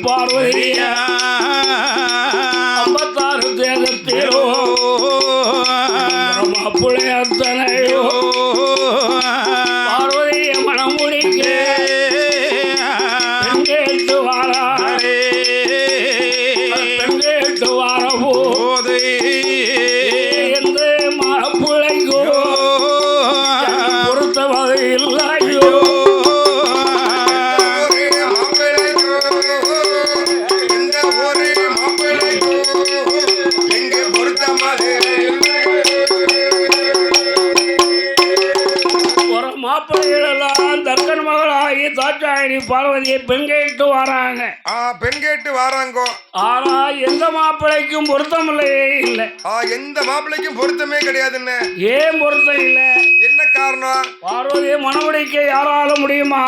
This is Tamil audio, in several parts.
பார்வதியா 56 தேசத்திலோ மாப்பிள்ளை அத்தனையோ பார்வதிய மனம் முடிக்க பெண்கேட்டு வாராரே பெண்கேட்டு வாரபோது எந்த மாப்பிள்ளைக்கோ பொருத்தவதை இல்லையோ மாப்பிள்ளைகளெல்லாம் தர்க்கன் மகளாகி தாட்சாயணி பார்வதியை பெண் கேட்டு வராங்க. பெண் கேட்டு வராங்கோ. ஆனா எந்த மாப்பிள்ளைக்கும் பொருத்தம் இல்லையே இல்லை. எந்த மாப்பிள்ளைக்கும் பொருத்தமே கிடையாதுன்னு. ஏன் பொருத்தம் இல்லை? என்ன காரணம்? பார்வதியை மனமுடிக்க யாரால முடியுமா?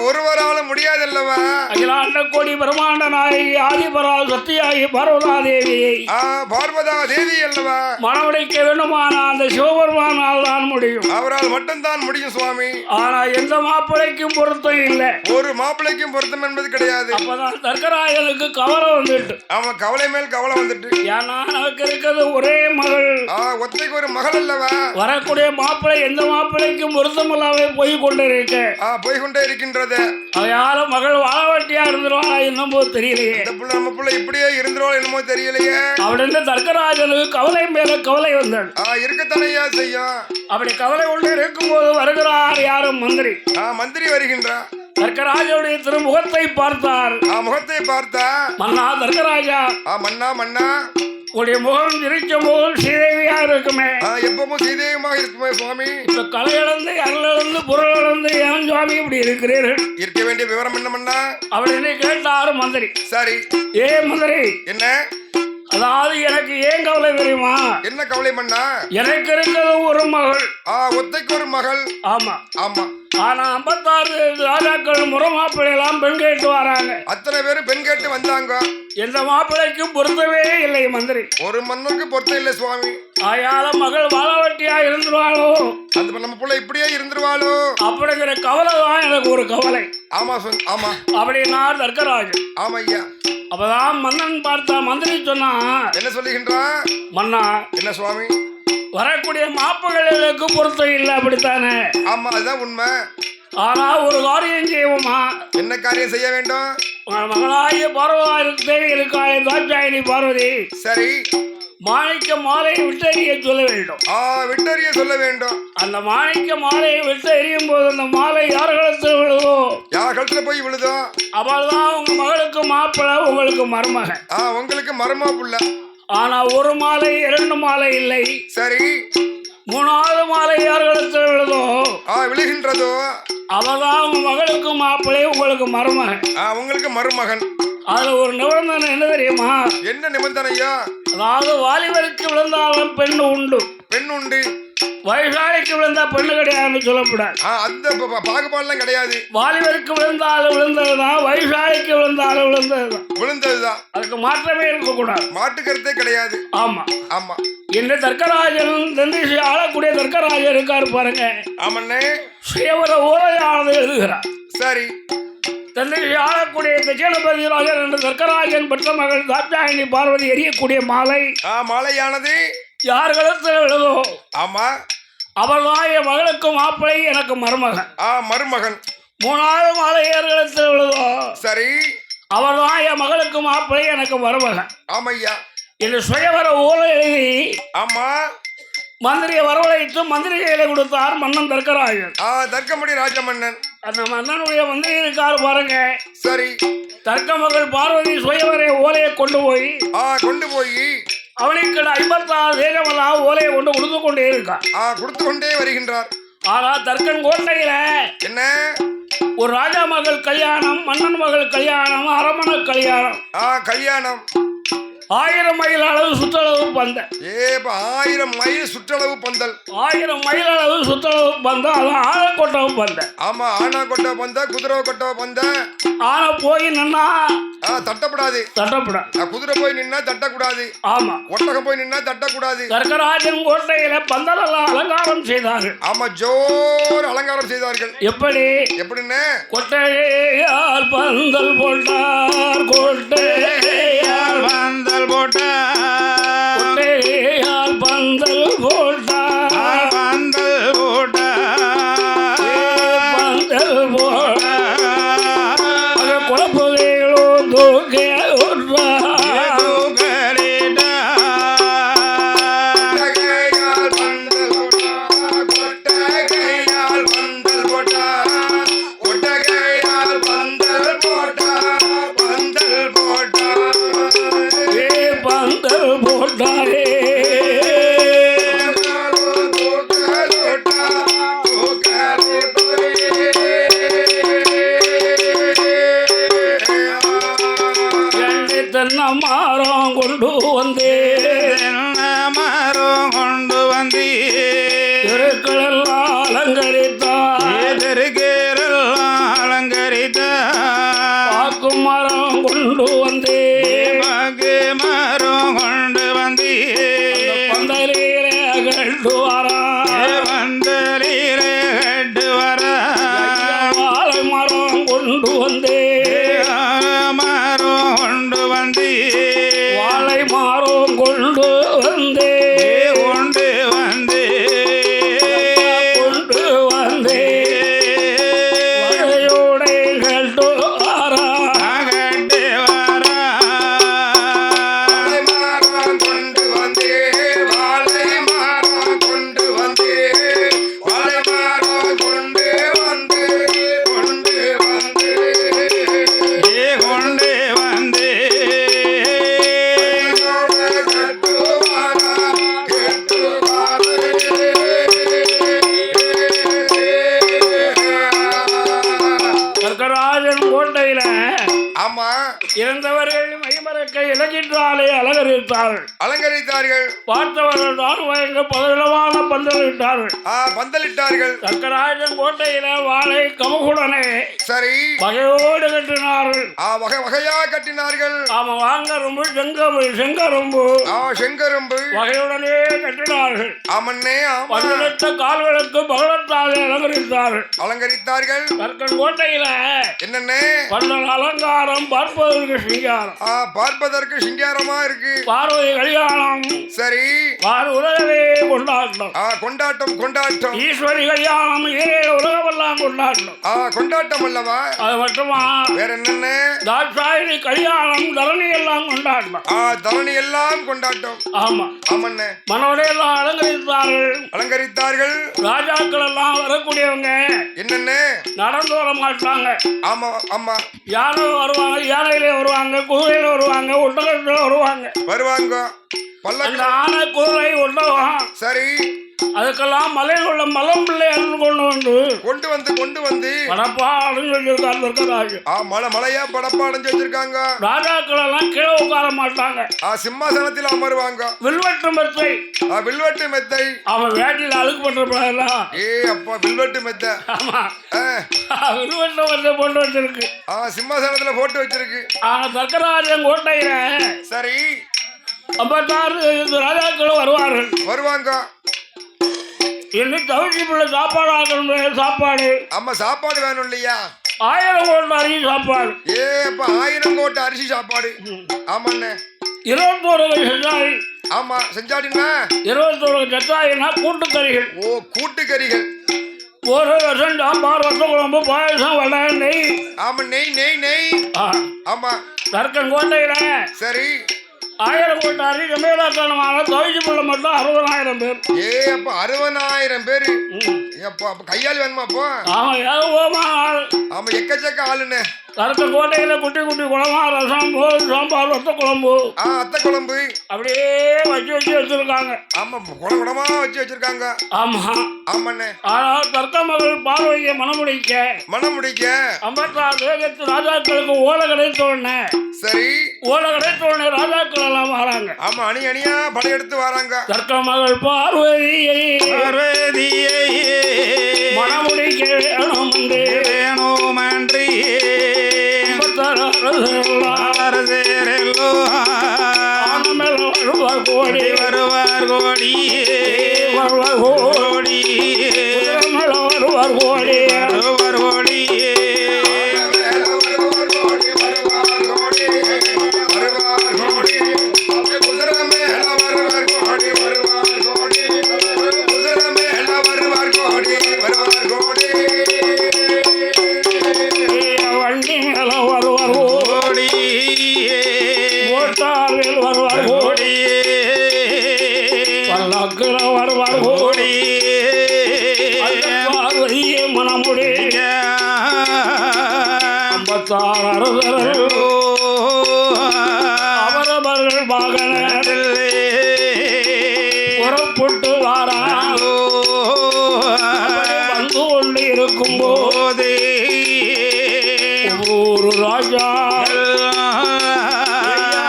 ஒருவரால முடியாதல்லவா? அகிலாண்ட கோடி பிரம்மாண்ட நாயகி ஆதிபரா சத்தியாகி பார்வதா தேவி. பார்வதா தேவி அல்லவா? மனமுடிக்க வேண்டுமானா அந்த சிவபெருமானால் தான் முடியும். அவரால் மட்டும்தான் முடியும் சுவாமி. ஆனா எந்த மாப்பிள்ளைக்கும் பொருத்தம் இல்லை. ஒரு மாப்பிள்ளைக்கும் பொருத்தம் என்பது கிடையாது. அப்பதான் தர்க்கராயனுக்கு கவலை வந்துட்டு. அவன் கவலை மேல் கவலை வந்துட்டு. ஏன்னா நமக்கு இருக்கிறது ஒரே மகள். ஒத்தைக்கு ஒரு மகள் அல்லவா? வரக்கூடிய மாப்பிள்ளை எந்த மாப்பிள்ளைக்கும் பொருத்தம் இல்லாம போய் கொண்டு இருக்க. போய் கொண்டே இருக்கின்றது. அவையால மகள் வாழவட்டியா இருந்துருவா என்னமோ தெரியலையே. நம்ம பிள்ளை இப்படியே இருந்துருவா என்னமோ தெரியலையே அப்படின்னு தர்க்கராஜனுக்கு கவலை மேல கவலை வந்தாள். இருக்கத்தானையா செய்யும். அப்படி கவலை உள்ள இருக்கும்போது வருகிறார் யாரும் மந்திரி. மந்திரி வருகின்றார். தர்க்கராஜனுடைய திருமுகத்தை பார்த்தார். முகத்தை பார்த்தா மன்னா தர்க்கராஜா. மன்னா மன்னா உடைய முகம் இருக்கும் போது சீதேவியா இருக்குமே. எப்பவும் சீதேவியமாக இருக்குமே சுவாமி. இப்ப கலை இழந்து அருள் இழந்து பொருள் இழந்து ஏன் சுவாமி இப்படி இருக்கிறீர்கள்? இருக்க வேண்டிய விவரம் என்ன மன்னா அப்படின்னு கேட்டாரு மந்திரி. சரி. மந்திரி என்ன? அதாவது எனக்கு ஏன் கவலை தெரியுமா? என்ன கவலை மன்னா? எனக்கு இருக்கிறது ஒரு மகள். ஒத்தைக்கு ஒரு மகள். ஆமா ஆமா. ஆனா 56 ராஜாக்கள் முறை மாப்பிள்ளை எல்லாம் பெண் கேட்டு வராங்க. அத்தனை பேரும் பெண் கேட்டு வந்தாங்க. எந்த மாப்பிள்ளைக்கும் பொருத்தவே இல்லை மந்திரி. ஒரு மன்னருக்கு பொருத்தம் இல்லை சுவாமி. ஆயால மகள் வாழவட்டியா இருந்துருவாளோ, அது நம்ம பிள்ளை இப்படியே இருந்துருவாளோ அப்படிங்கிற கவலை தான் எனக்கு ஒரு கவலை. ஆமா ஆமா. அப்படின்னா தர்க்கராஜன். ஆமா ஐயா. அப்பதான் மன்னன் பார்த்தா மந்திரி சொன்னா என்ன சொல்லுகின்றான்? மன்னா என்ன சுவாமி? வரக்கூடிய மாப்பிள்ளைகளுக்கு பொருத்தம் இல்லை அப்படித்தானே? ஆமா அதுதான் உண்மை. ஆனா ஒரு காரியம் செய்வோமா? என்ன காரியம் செய்ய வேண்டும்? மகளாகிய பார்வதி தேவி இருக்காளே தாட்சாயணி பார்வதி. சரி. மாணிக்க மாலையை விட்டு எறிய சொல்ல வேண்டும். விட்டறிய சொல்ல வேண்டும். அந்த மாணிக்க மாலையை விட்டு எறியும் போது அந்த மாலை யார் கழுத்துல விழுதோ, யார் கழுத்துல போய் விழுதோ அவள்தான் உங்க மகளுக்கு மாப்பிள்ளை, உங்களுக்கு மருமகன். உங்களுக்கு மருமா புள்ள. ஆனா ஒரு மாலை 2 மாலை இல்லை. சரி. 3வது மாலை யார் கழுத்துல விழுதோ விழுகின்றதோ அவதான் உங்க மகளுக்கு மாப்பிள்ளை, உங்களுக்கு மருமகன். உங்களுக்கு மருமகன். அதுல ஒரு நிபந்தனை என்ன தெரியுமா? என்ன நிபந்தனையா? அதாவது வாலிபருக்கு விழுந்தாலும் பெண் உண்டு. பெண் உண்டு. வயசாளிக்கு விழுந்தா பெண்ணு கிடையாதுன்னு சொல்லக்கூடாது. அந்த பாகுபாடுலாம் கிடையாது. வாலிபருக்கு விழுந்தாலும் விழுந்ததுதான், வயசாளிக்கு விழுந்தாலும் விழுந்ததுதான். அதுக்கு மாற்றமே இருக்கக்கூடாது. மாட்டு கருத்தே கிடையாது. ஆமா ஆமா. இந்த தர்க்கராஜன் தந்திசி ஆளக்கூடிய தர்க்கராஜன் இருக்காரு பாருங்க. ஆமண்ணே. சுயவர ஓலையானது எழுதுகிறார். சரி. தந்திசி ஆளக்கூடிய தட்சிணபதி ராஜன் என்ற தர்க்கராஜன் பெற்ற மகள் தாட்சாயணி பார்வதி எரியக்கூடிய மாலை. மாலையானது யார் கழுத்துல விழுதோ ஆமா அவர்தான் என் மகளுக்கு மாப்பிள்ளை, எனக்கு மருமகன். மருமகன். 3வது மாலை யார் கழுத்துல விழுதோ சரி அவர்தான் என் மகளுக்கு மாப்பிள்ளை, எனக்கு மருமகன். ஆமையா. என்று சுயவர ஓலை எழுதி ஆமா மந்திரியை வரவழைத்து மந்திரி கையில கொடுத்தார் மன்னன் தர்க்கராஜன். தர்க்கமுடி ராஜமன்னன். அந்த மன்னனுடைய மந்திரி இருக்காரு பாருங்க. சரி. தர்க்க மகள் பார்வதி சுயவரை ஓலையை கொண்டு போய் அவனுக்கு 56 தேகமெல்லாம் ஓலையை கொண்டு கொடுத்து கொண்டே இருக்கான். கொடுத்து கொண்டே வருகின்றார். ஆனா தர்க்கன் கோட்டையில என்ன ஒரு ராஜா மகள் கல்யாணம், மன்னன் மகள் கல்யாணம், அரமண கல்யாணம். கல்யாணம். 1000 மைல் அளவு சுற்றளவு பந்தல். இப்ப 1000 மைல் சுற்றளவு பந்தல். 1000 மைல் அளவு சுற்றளவு பந்தல். அதான் ஆனை கொட்டவு பந்தல். ஆமா, ஆனா கொட்ட பந்த, குதிரை கொட்ட பந்த. ஆனை போய் நின்னா தட்டப்படாது. தட்டப்படாது. குதிரை போய் நின்னா தட்டக்கூடாது. ஆமா, ஒட்டகம் போய் நின்னா தட்டக்கூடாது. தர்க்கராஜன் கோட்டையில பந்தல் எல்லாம் அலங்காரம் செய்தார்கள். ஆமா, ஜோர் அலங்காரம் செய்தார்கள். எப்படின்னு கொட்டையால் பந்தல் போட்டார். கோட்டையால் பந்தல் போட்டார். கொட்டையால் பந்தல் போட்டார். பந்தல் போட்டார். பந்தல் போட்டார். அது குழப்பதைகளும் தூக்கே மரம் கொண்டு வந்தே. மரம் கொண்டு வந்தே. தெருக்களெல்லாம் அலங்கரித்தார். தெருக்கெல்லாம் அலங்கரித்தார். பாக்கும் மரம் கொண்டு வந்தே. பாக்கு மரம் கொண்டு வந்தே. பந்தலிலே கண்டு வரா. பந்தலிலே கண்டு வரா. வாழை மரம் கொண்டு வந்தே. மரம் கொண்டு வந்தே. வாழை மரம் கொண்டு வந்தே. கொண்டு வந்தே. கொண்டு வந்தே. வாழையோட கண்டு வரா. கண்டு வரா. கொண்டு வந்தே. வாழை மரம் கொண்டு வந்தே. வாழை மரம் கொண்டு வந்து கொண்டு வந்து கொண்டு வந்தே. தர்க்கராஜன் கோட்டையில ஆமா, இறந்தவர்கள் மைமரக்கை இலக்கின்றாலே அலங்கரித்தார்கள். அலங்கரித்தார்கள். பார்த்தவர்கள் தான் வயங்க பதவிடமான பந்தலிட்டார்கள். பந்தலிட்டார்கள். தர்க்கராஜன் கோட்டையில வாழை கமுகுடனே சரி, வகையோடு கட்டினார்கள். வகை வகையா கட்டினார்கள். ஆமா, வாங்கரும்பு செங்கரும்பு செங்கரும்பு வகையுடனே கட்டினார்கள். ஆமண்ணே, பன்னெட்டு கால்களுக்கு பகலத்தாலே அலங்கரித்தார்கள். அலங்கரித்தார்கள். தர்க்கன் கோட்டையில என்னென்ன பன்னல் அலங்காரம் பார்ப்பதற்கு சிங்காரம். பார்ப்பதற்கு சிங்காரமா இருக்கு. பார்வதி கல்யாணம். சரி, உலகவே கொண்டாட்டம். கொண்டாட்டம் கொண்டாட்டம். ஈஸ்வரி கல்யாணம் உலகமெல்லாம் கொண்டாட்டம். கொண்டாட்டம் அல்லவா? அது மட்டுமா, வேற என்னென்ன? தாட்சாயினி கல்யாணம் தரணி எல்லாம் கொண்டாட்டம். தரணி எல்லாம் கொண்டாட்டம். ஆமா, ஆமண்ணே. மனோடையெல்லாம் அலங்கரித்தார்கள். அலங்கரித்தார்கள். ராஜாக்கள் எல்லாம் வரக்கூடியவங்க என்னென்ன நடந்து வர மாட்டாங்க. ஆமா ஆமா, யானை வருவாங்க, யானையில வருவாங்க, குதிரையில வருவாங்க, ஒட்டகத்துல வருவாங்க. பல்லக்கு, ஆனை, குதிரை, ஒட்டகம். சரி, அதுக்கெல்லாம் மலையில் உள்ள மலம் பிள்ளையார் கொண்டு வந்து படப்பாடுன்னு சொல்லியிருக்காரு தர்க்கராஜன். மலையா படப்பாடுன்னு வச்சிருக்காங்க. ராஜாக்கள் எல்லாம் கீழே உட்கார மாட்டாங்க. சிம்மாசனத்தில் அமருவாங்க. வில்வெட்டு மெத்தை. அவன் வேட்டியில் அழுக்கு பண்ற அப்பா, வில்வெட்டு மெத்தை. ஆமா, வில்வெட்டு மெத்தை போட்டு வச்சிருக்கு. சிம்மாசனத்துல போட்டு வச்சிருக்கு. தர்க்கராஜன் கோட்டையில சரி 56 ராஜாக்களும் வருவாங்க. இன்னும் தவிர்த்து பிள்ளை சாப்பாடு ஆக்கணும். சாப்பாடு, ஆமா, சாப்பாடு வேணும் இல்லையா? 1000 கோட்டை அரிசி சாப்பாடு. அப்ப 1000 கோட்டை அரிசி சாப்பாடு. ஆமாண்ணே. 21 செஞ்சாய். ஆமா, செஞ்சாடினா 21 செஞ்சாயினா கூட்டுக்கறிகள். கூட்டுக்கறிகள். ஒரு ரசம் சாம்பார், ரச குழம்பு, பாயசம், வடை, நெய். ஆமா, நெய். ஆமா, தர்க்கன் கோட்டையில சரி 1000 கோட்டை அரிசி சமையலாக்கணுமான தவிச்சு பிள்ளை மட்டும் 60,000 பேர். அப்ப 60,000 பேரு. அப்ப கையாளி வேணுமா? அப்போ ஆமா, ஏகோமா ஆள். ஆமா, எக்கச்சக்க ஆளுன்னு. தர்க்கன் கோட்டையில குட்டி குழம்பா, ரசம், சாம்பார், வத்த குழம்பு, அத்தை குழம்பு அப்படியே வச்சு வச்சிருக்காங்க. ஆமா, குடமா வச்சிருக்காங்க. ஆமா, ஆமாண்ணே. ஆனால் தர்க்க மகள் பார்வையை மனமுடிக்க 56 ராஜாக்களுக்கு ஓலை கிடைத்த உடனே சரி ஓலை கிடைத்தோடனே ராஜாக்கள் எல்லாம் வராங்க. ஆமா, அணி அணியா படையெடுத்து வராங்க. தர்க்க மகள் பார்வதியை பார்வதியை மணமுடிக்க வேணும் என்று வேணுமன்றி அரசேரெல்லோ ஆனமேல வருவார் கோடி வருவார் கோடி வருவார் கோடி மேல வருவார் கோடி வருவார் கோடி வண்டி மேல வருவார் கோடி ஓட்டாவில் வருவார் கோடி பல்லாக்குல வருவார் கோடி பார்வதியே மணமுடி 56 அரசர்கள் அவரவர்கள் வாகனத்தில் புறப்பட்டு வாராங்க. வந்து கொண்டு இருக்கும் போது ஒரு ராஜா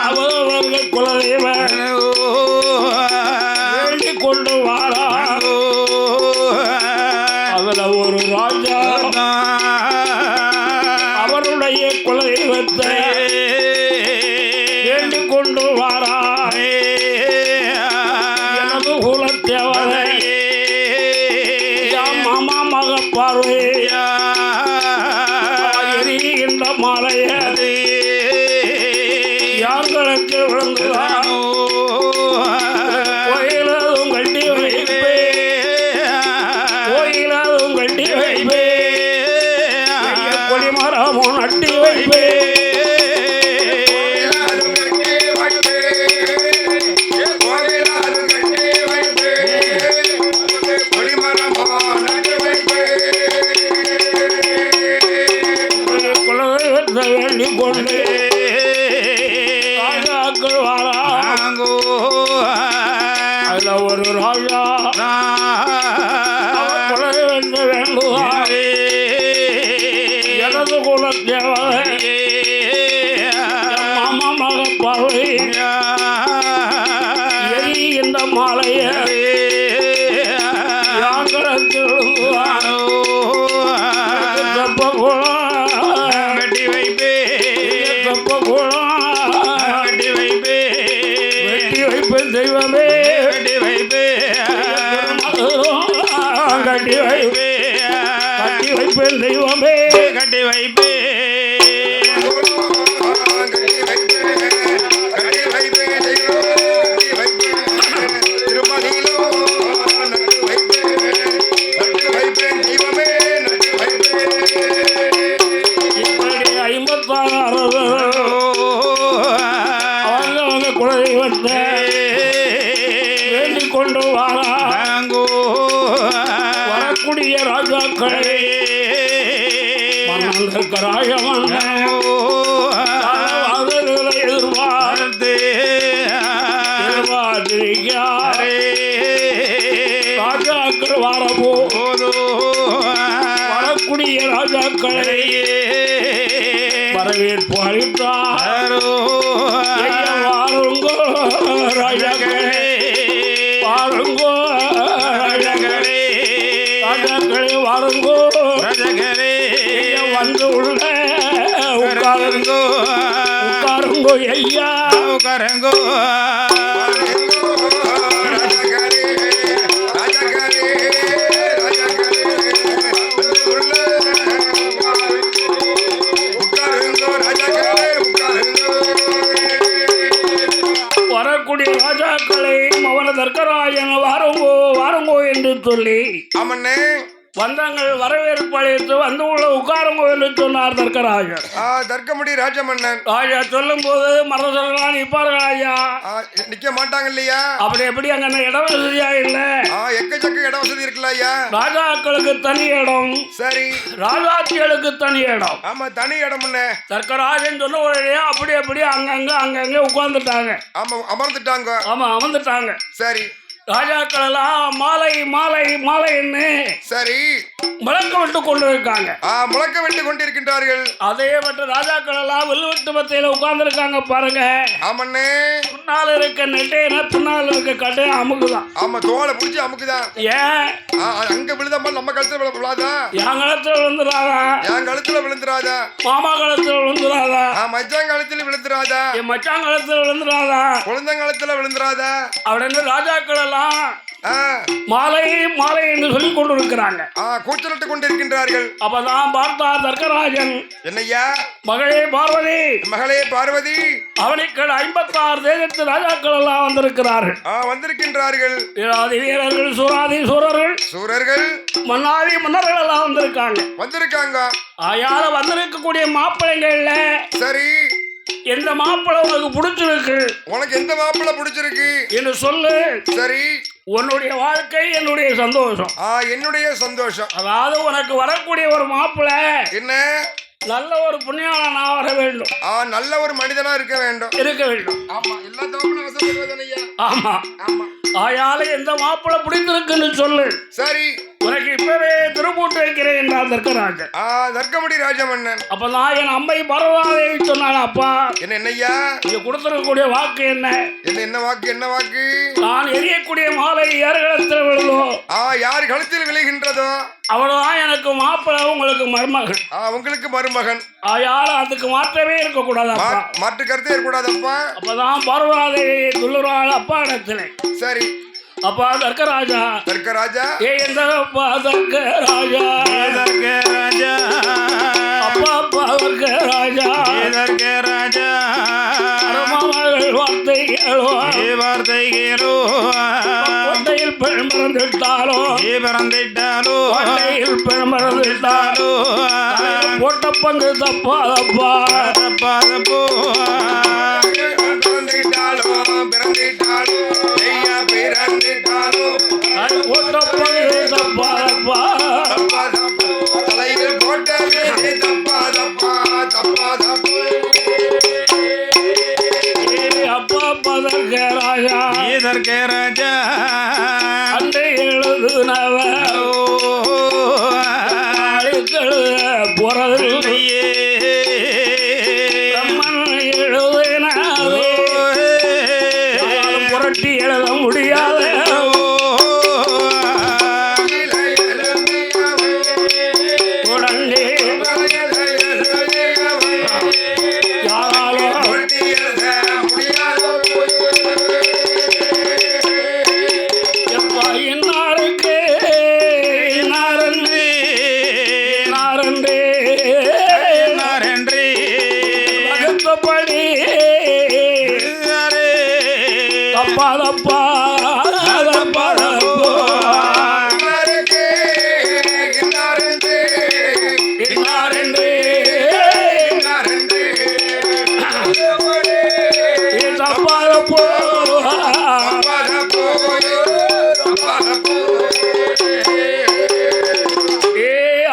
அவரவர்கள் குலதெய்வம் வேண்டிக் கொண்டு வாராங்க. அதுல ஒரு ராஜா அவருடைய குலதெய்வத்தை வேண்டிக் கொண்டு வாராங்க. எனது குலத்தேவரை மாமா மக பார்வையா எரிகின்ற மலையது யார்களுக்கு விழுந்துதானோ கோயிலும் கட்டி வைப்பே கோயிலும் கட்டி வைப்பே கொடிமரமும் நட்டி வைப்பே வேண்டிக் கொண்டு ராஜாக்கள் வாராங்கோ. அதுல ஒரு ராஜா கொலை வேண்ட வேண்டுவார். எனது குலத்தேவரை மாமா மக பார்வை எரிகின்ற மாலையை யாங்களுக்கு விழுந்துவானோ தப்ப குளம் வெட்டி வைப்பே தப்ப குளம் வெட்டி வைப்பே வெட்டி வைப்பேன் தெய்வமே வெட்டி வைப்பே கட்டி வைப்பே கட்டி வைப்பேன் தெய்வமே கட்டி வைப்பே இப்படி 56 அரசர்கள் அவங்க குலதெய்வத்தை வேண்டிக் கொண்டு வாராங்கோ. வரக்கூடிய ராஜாக்களை மன்னர்களாயவன் எதிர்பார்த்து எதிர்பார்த்திருக்கிறாரே. ராஜாக்கள் வரப்போதோ வரக்கூடிய ராஜாக்களை வரவேற்பு அளித்தாரோ. வாருங்கோ ராஜாக்களே வாருங்கோ ராஜாக்களே ராஜாக்களே வாருங்கோ ரஜகரே வந்து உள்ள உட்காருங்கோ உட்காருங்கோ ஐயா உட்காருங்கோ வரக்கூடிய ராஜாக்களையும் அவன தர்க்கராஜன் வாருங்கோ வாருங்கோ என்று சொல்லி ஆமண்ணே வந்தங்கள் வரவேற்பு அளித்து வந்து உள்ள உட்காருங்கோ என்று சொன்னார் தர்க்கராஜர். தர்க்கமுடி ராஜமன்னன் ராஜா சொல்லும் போது மரசர்களான் நிற்பார்கள் ஐயா. நிக்க மாட்டாங்க இல்லையா? அப்படி எப்படி அங்க இடம் வசதியா இல்ல? எக்கச்சக்க இட வசதி இருக்குல்ல ஐயா. ராஜாக்களுக்கு தனி இடம், சரி ராஜாத்திகளுக்கு தனி இடம். ஆமா தனி இடம். தர்க்கராஜன் சொன்ன உடனே அப்படி அப்படி அங்கங்க அங்கங்க உட்கார்ந்துட்டாங்க. ஆமா அமர்ந்துட்டாங்க. ஆமா அமர்ந்துட்டாங்க. சரி ராஜாக்கள் எல்லாம் மாலை மாலை மாலைன்னு சரி முழக்க விட்டு கொண்டிருக்காங்க. முழக்க விட்டு கொண்டிருக்கின்றார்கள். அதே மட்டும் ராஜாக்கள் எல்லாம் வில்லுவெட்டு மத்தையில உட்கார்ந்து இருக்காங்க பாருங்க. ஆமண்ணே. முன்னால இருக்க நெட்டையின பின்னால இருக்க கட்டை அமுக்குதான். ஆமா தோலை புடிச்சு அமுக்குதான். ஏன் அங்க விழுதாம நம்ம கழுத்துல விழாதா? என் கழுத்துல விழுந்துடாதா? என் கழுத்துல விழுந்துராதா? மாமா கழுத்துல விழுந்துடாதா? மச்சான் கழுத்துல விழுந்துராதா? என் மச்சான் கழுத்துல விழுந்துடாதா? குழந்தைங்களத்துல விழுந்துராதா? அப்படின்னு ராஜாக்கள் எல்லாம் மாலை மாலை என்று சொல்லிக் கொண்டிருக்கிறாங்க. கூச்சலிட்டு கொண்டிருக்கின்றார்கள். அப்பதான் பார்த்தா தர்க்கராஜன், என்னையா மகளே பார்வதி, மகளே பார்வதி, அவனுக்கு 56 தேசத்து ராஜாக்கள் எல்லாம் வந்திருக்கிறார்கள். வந்திருக்கின்றார்கள். வீராதி வீரர்கள், சூராதி சூரர்கள், சூரர்கள், மன்னாதி மன்னர்கள் எல்லாம் வந்திருக்காங்க. ஆயால வந்திருக்கக்கூடிய மாப்பிள்ளைகள்ல சரி எந்த மாப்பிள்ளை உனக்கு பிடிச்சிருக்கு? உனக்கு எந்த மாப்பிள்ளை பிடிச்சிருக்கு என்று சொல்லு. சரி உன்னுடைய வாழ்க்கை என்னுடைய சந்தோஷம். என்னுடைய சந்தோஷம். அதாவது உனக்கு வரக்கூடிய ஒரு மாப்பிள்ளை என்ன நல்ல ஒரு புண்ணியாளனா வர வேண்டும். நல்ல ஒரு மனிதனா இருக்க வேண்டும். ஆமா எல்லா தோப்புல வசப்படுவதனையா. ஆமா ஆமா. ஆயால எந்த மாப்பிள்ளை பிடித்திருக்குன்னு சொல்லு. சரி உனக்கு இப்பவே திருப்பூட்டு வைக்கிறேன் என்றார் தர்க்கராஜன். தர்க்கமுடி ராஜமன்னன். அப்பதான் என் அம்மை பரவாதேவி சொன்னாங்க, அப்பா என்னையா இது கொடுத்திருக்கக்கூடிய வாக்கு என்ன? என்ன வாக்கு? என்ன வாக்கு? நான் எரியக்கூடிய மாலை யார் கழுத்தில் விழுதோ, யார் கழுத்தில் விழுகின்றதோ அவளதான் எனக்கு மாப்பிள்ளை, உங்களுக்கு மருமகன். உங்களுக்கு மருமகன். ஆயால அதுக்கு மாற்றமே இருக்கக்கூடாது, மாற்று கருத்தே இருக்கக்கூடாதப்பா. அப்பதான் பரவாதேவி சொல்லுறாள் அப்பா இடத்துல. சரி அப்பா தர்க்கராஜா, தர்க்கராஜா, அப்பா தர்க்கராஜா, தர்க்கராஜா, அப்பா அப்பா தர்க்கராஜா, தர்க்கராஜா, வார்த்தை வார்த்தை கேளோ. கொண்டையில் பெண் மறந்துட்டாலோ, பிறந்திட்டாலோ, கொண்டையில் பெண் மறந்துட்டாலோ, போட்ட பங்கு தப்பா தப்பா தப்பா தப்போ. பிறந்திட்டாலோ பிறந்திட்டாலோ ஐயா பிறந்திட்டாலோ, போட்ட பங்கு தப்பா தப்பா தப்பா தப்பா, தலையில் போட்டவே தப்பா தப்பா தப்பா தப்பா. அப்பா அப்பா தர்க்கராஜா, தர்க்கராஜா, அன்றை எழுதுனவ போறதில்லையே, புரட்டி எழுத முடியாத உடனே யாராலும் எப்பா இன்னாருக்கு இன்னாரன்றே இன்னாரன்றே வகுத்தபடி தப்பா தப்பா தப்பா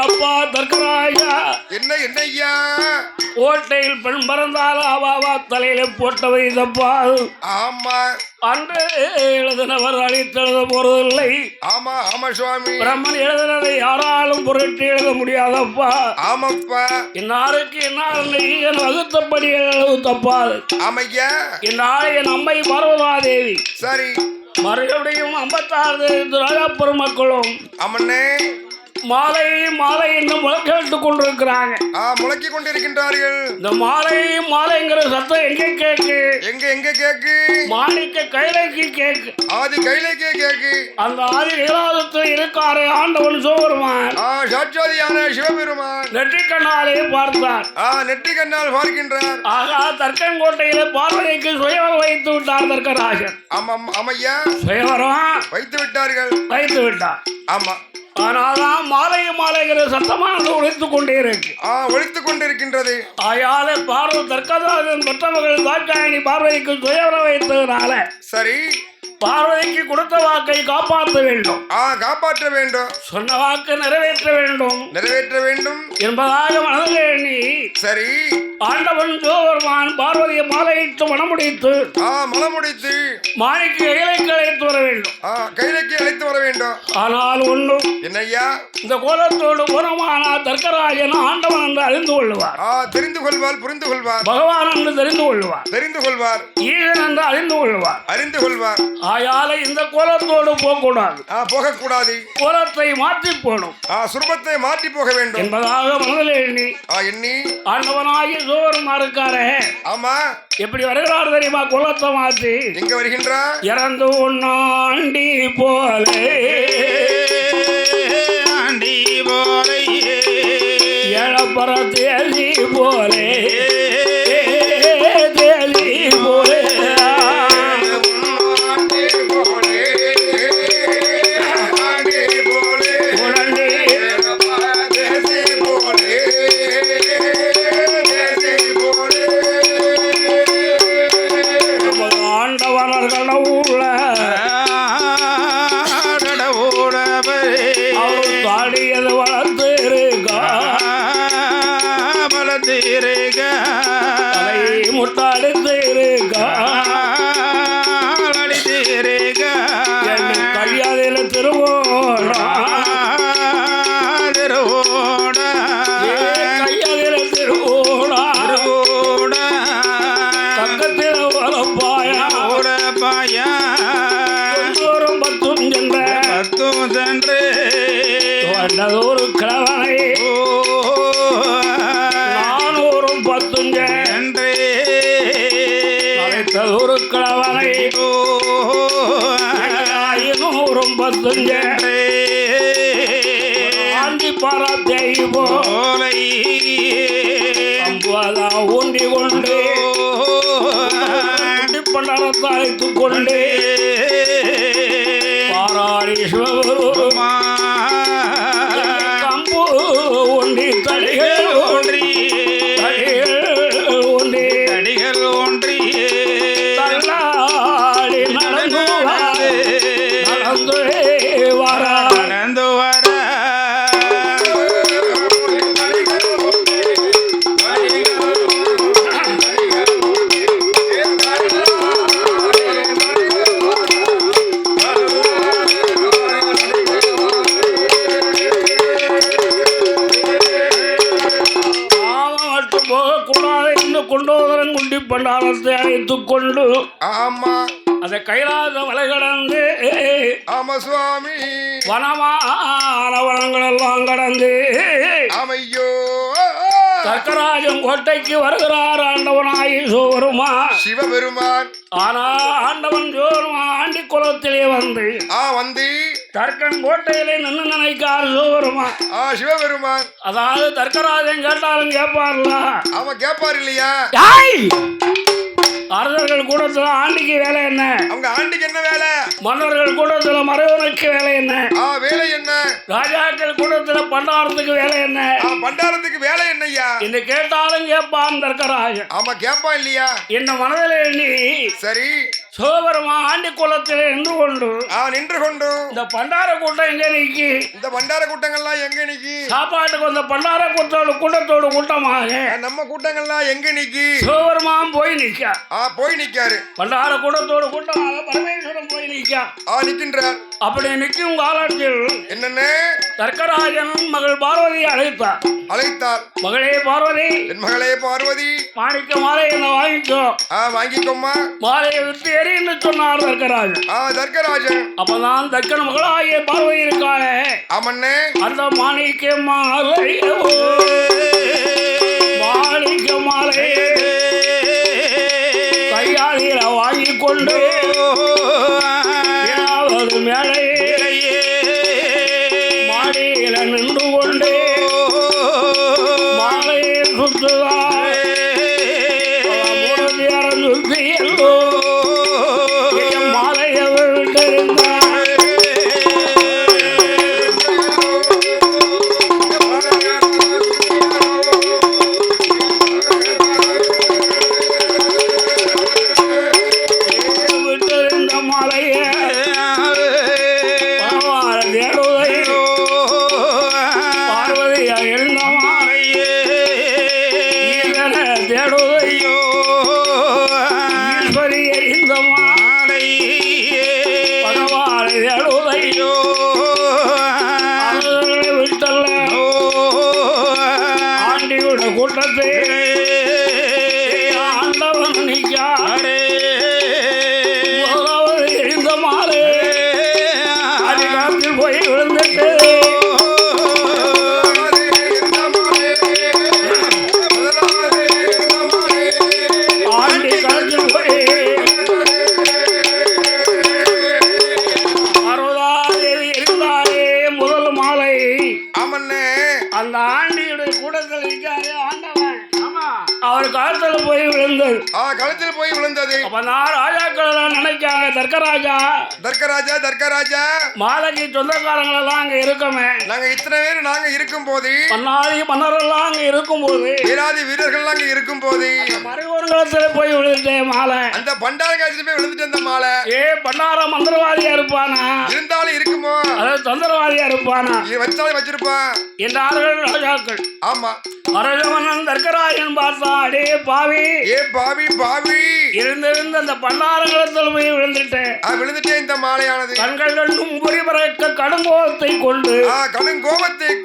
அப்பா தர்க்கராஜா, என்ன என்னையா கோட்டையில் பெண் பறந்தாலும் அவாவா தலையில போட்டவை தப்பா. ஆமா அன்று எழுதினவர் அழித்தெழுத போறதில்லை. ஆமா ஆமா சுவாமி. பிரம்மன் எழுதினதை யாராலும் புரட்டி எழுத முடியாதப்பா. ஆமாப்பா. இன்னாருக்கு என் வகுத்தபடி எழுது தப்பாது. ஆமையா. இந்நாளை என் அம்மை பார்வதாதேவி சரி மறுபடியும் 56 ராஜா பெருமக்களும் அம்மனே மாலை மாலை இன்னும் முழக்கிட்டு கொண்டிருக்கிறாங்க. முழக்கி கொண்டிருக்கின்றார்கள். இந்த மாலை மாலைங்கிற சத்தம் எங்க கேக்கு? எங்க கேக்கு? மாணிக்க கைலைக்கு கேக்கு. ஆதி கைலைக்கே கேக்கு. அந்த ஆதி கைலாசத்தில் இருக்காரே ஆண்டவன் சிவபெருமான், சாட்சாதியான சிவபெருமான் நெற்றிக்கண்ணாலே பார்த்தார். நெற்றிக்கண்ணால் பார்க்கின்றார். ஆகா தர்க்கங்கோட்டையில பார்வதிக்கு சுயவரம் வைத்து விட்டார் தர்க்கராஜன். ஆமாம் ஆமையா, சுயவரம் வைத்து விட்டார்கள். வைத்து விட்டார். ஆமா. ஆனாதான் மாலை மாலைகிற சத்தமானது ஒழித்துக் கொண்டே இருக்கு. ஒழித்துக் கொண்டிருக்கின்றது. ஆயால பார்வதி தர்க்கராஜன் மற்ற மகள் தாட்சாயணி பார்வதிக்கு சுயவரம் வைத்ததுனால சரி பார்வதிக்கு கொடுத்த வாக்கை காப்பாற்ற வேண்டும். காப்பாற்ற வேண்டும். சொன்ன வாக்கு நிறைவேற்ற வேண்டும். நிறைவேற்ற வேண்டும் என்பதாக மனதில் எண்ணி சரி ஆண்டவன் சிவபெருமான் பார்வதியை மாலையிட்டு மணமுடித்து மலமுடித்து மாணிக்கு கைலைக்கு அழைத்து வர வேண்டும். கைலைக்கு அழைத்து வர வேண்டும். ஆனால் ஒன்றும் என்னையா இந்த கோலத்தோடு புறமான தர்க்கராஜன் ஆண்டவன் என்று அறிந்து கொள்வார். தெரிந்து கொள்வார், புரிந்து கொள்வார். பகவான் என்று தெரிந்து கொள்வார், தெரிந்து கொள்வார். ஈழன் என்று அறிந்து கொள்வார், அறிந்து கொள்வார். ஆயால இந்த கோலத்தோடு போகக்கூடாது, போகக்கூடாது. கோலத்தை மாற்றி போடும், சுரூபத்தை மாற்றி போக வேண்டும் என்பதாக மனதில் எண்ணி எண்ணி ஆண்டவனாகி சோவருமா இருக்காரே. ஆமா எப்படி வருகிறார் தெரியுமா? கோலத்தை மாற்றி எங்க வருகின்றார்? இறந்து ஒன்னாண்டி போலே ஆண்டி போலே எழப்பற தேதி போலே தேதி போலே ஒரு கிழவனை 410 என்று ஒரு கிழவனை 510 ஆண்டி பரத்தை போலை ஊண்டி கொண்டு பண்டரத்தை அழைத்துக் கொண்டு பாராடி சிவபெருமா ஒன்றி தடிகள் ஒன்றி தடிகள் ஒன்றி தள்ளாடி நடந்து வர நடந்து வர கொண்டோதரன் குண்டி பண்டாரத்தை அழைத்துக் கொண்டு அதை கைலாச மலை கடந்து சுவாமி வனமான வனங்கள் எல்லாம் கடந்து அமையோ தர்க்கராஜன் கோட்டைக்கு வருகிறார் ஆண்டவனாகி சிவபெருமான் சிவபெருமான். ஆனா ஆண்டவன் சிவபெருமான் ஆண்டி குலத்திலே வந்து தர்க்கன் கோட்டையிலே நின்று நினைக்கார் சிவபெருமான். சிவபெருமான் அதாவது தர்க்கராஜன் கேட்டாலும் கேட்பார்ல, அவன் கேட்பார் இல்லையா? அரசர்கள் கூடத்துல ஆண்டிக்கு வேலை என்ன? அவங்க ஆண்டிக்கு என்ன வேலை? மன்னர்கள் கூடத்துல மறைவனுக்கு வேலை என்ன? வேலை என்ன? ராஜாக்கள் கூடத்துல பண்டாரத்துக்கு வேலை என்ன? பண்டாரத்துக்கு வேலை என்னையா என்று கேட்டாலும் கேட்பான் தர்க்கராஜன். ஆமா கேட்பான் இல்லையா? என்ன மனதில் எண்ணி சரி சிவபெருமா ஆண்டி குலத்தில் நின்று கொண்டு இந்த பண்டார கூட்டம் எங்க நிக்கி? இந்த பண்டார கூட்டங்கள்லாம் எங்க நிக்கி? சாப்பாட்டுக்கு வந்த பண்டார கூட்டத்தோடு கூட்டமாக நம்ம கூட்டங்கள்லாம் எங்க நிக்கி? சிவபெருமான் போய் நிக்க போய் நிக்காரு. பண்டார கூட்டத்தோடு கூட்டமாக பரமேஸ்வரன் போய் நிக்கின்றார். அப்படி நிற்கும் காலத்தில் என்னென்ன தர்க்கராஜன் மகள் பார்வதி அழைத்தார். மகளே பார்வதி, என் மகளே பார்வதி, மாணிக்க மாலை என்ன வாங்கிக்கோ. வாங்கிக்கோமா. மாலையை விட்டு எரின்னு சொன்னார் தர்க்கராஜன். தர்க்கராஜன் அப்பதான் தர்க்கன் மகளாகிய பார்வதி இருக்காளே, ஆமண்ணே, அந்த மாணிக்க மாலை கையாளியில வாங்கி கொண்டு மேலே மாடியில நின்று கொண்டு மாலையை சுற்றுவார். சுற்றி எல்லோ மாலையை விட்டிருந்தார். தேடுதையோ ஈஸ்வரி எறிந்த மாலை பகவானை தேடுதையோ விட்டல்ல ஆண்டியோட கூட்டத்தை ஆண்டவன் நிற்காரே முதலாவது எறிந்த மாலை அதிகாரத்தில் போய் விழுந்துட்டு ஆண்டி களத்தில் போய் பார்வதாதேவி எறிந்தாரே முதல் மாலை. அந்த ஆண்டியுடைய கூடத்தில் இருக்காரு ஆண்டவன். அவர் களத்துல போய் விழுந்தது. களத்தில் போய் விழுந்தது. அப்ப நான் ராஜாக்கள் எல்லாம் நினைக்காங்க தர்க்கராஜா மாலைக்கு சொந்தக்காரங்கள் எல்லாம் அங்க இருக்கமே. நாங்க இத்தனை பேர் நாங்க இருக்கும் போது மன்னரெல்லாம் அங்க இருக்கும் போது வீராதி வீரர்கள் அங்க இருக்கும் போது மறைவர்களத்துல போய் விழுந்துட்டேன் மாலை. அந்த பண்டார காலத்துல போய் விழுந்துட்டு அந்த மாலை. பண்டார மந்திரவாதியா இருப்பானா இருந்தாலும் இருக்குமோ அதாவது தந்திரவாதியா இருப்பானா வச்சாலும் வச்சிருப்பான் என்றார்கள் ராஜாக்கள். ஆமா அரசமன்னன் தர்க்கராஜன் பார்த்தா அடே பாவி இருந்திருந்து அந்த பண்டாரங்களத்தில் போய் விழுந்துட்டேன் இந்த மாலையானது கண்கள் ரெண்டும் புரிபறக்க கடுங்கோபத்தை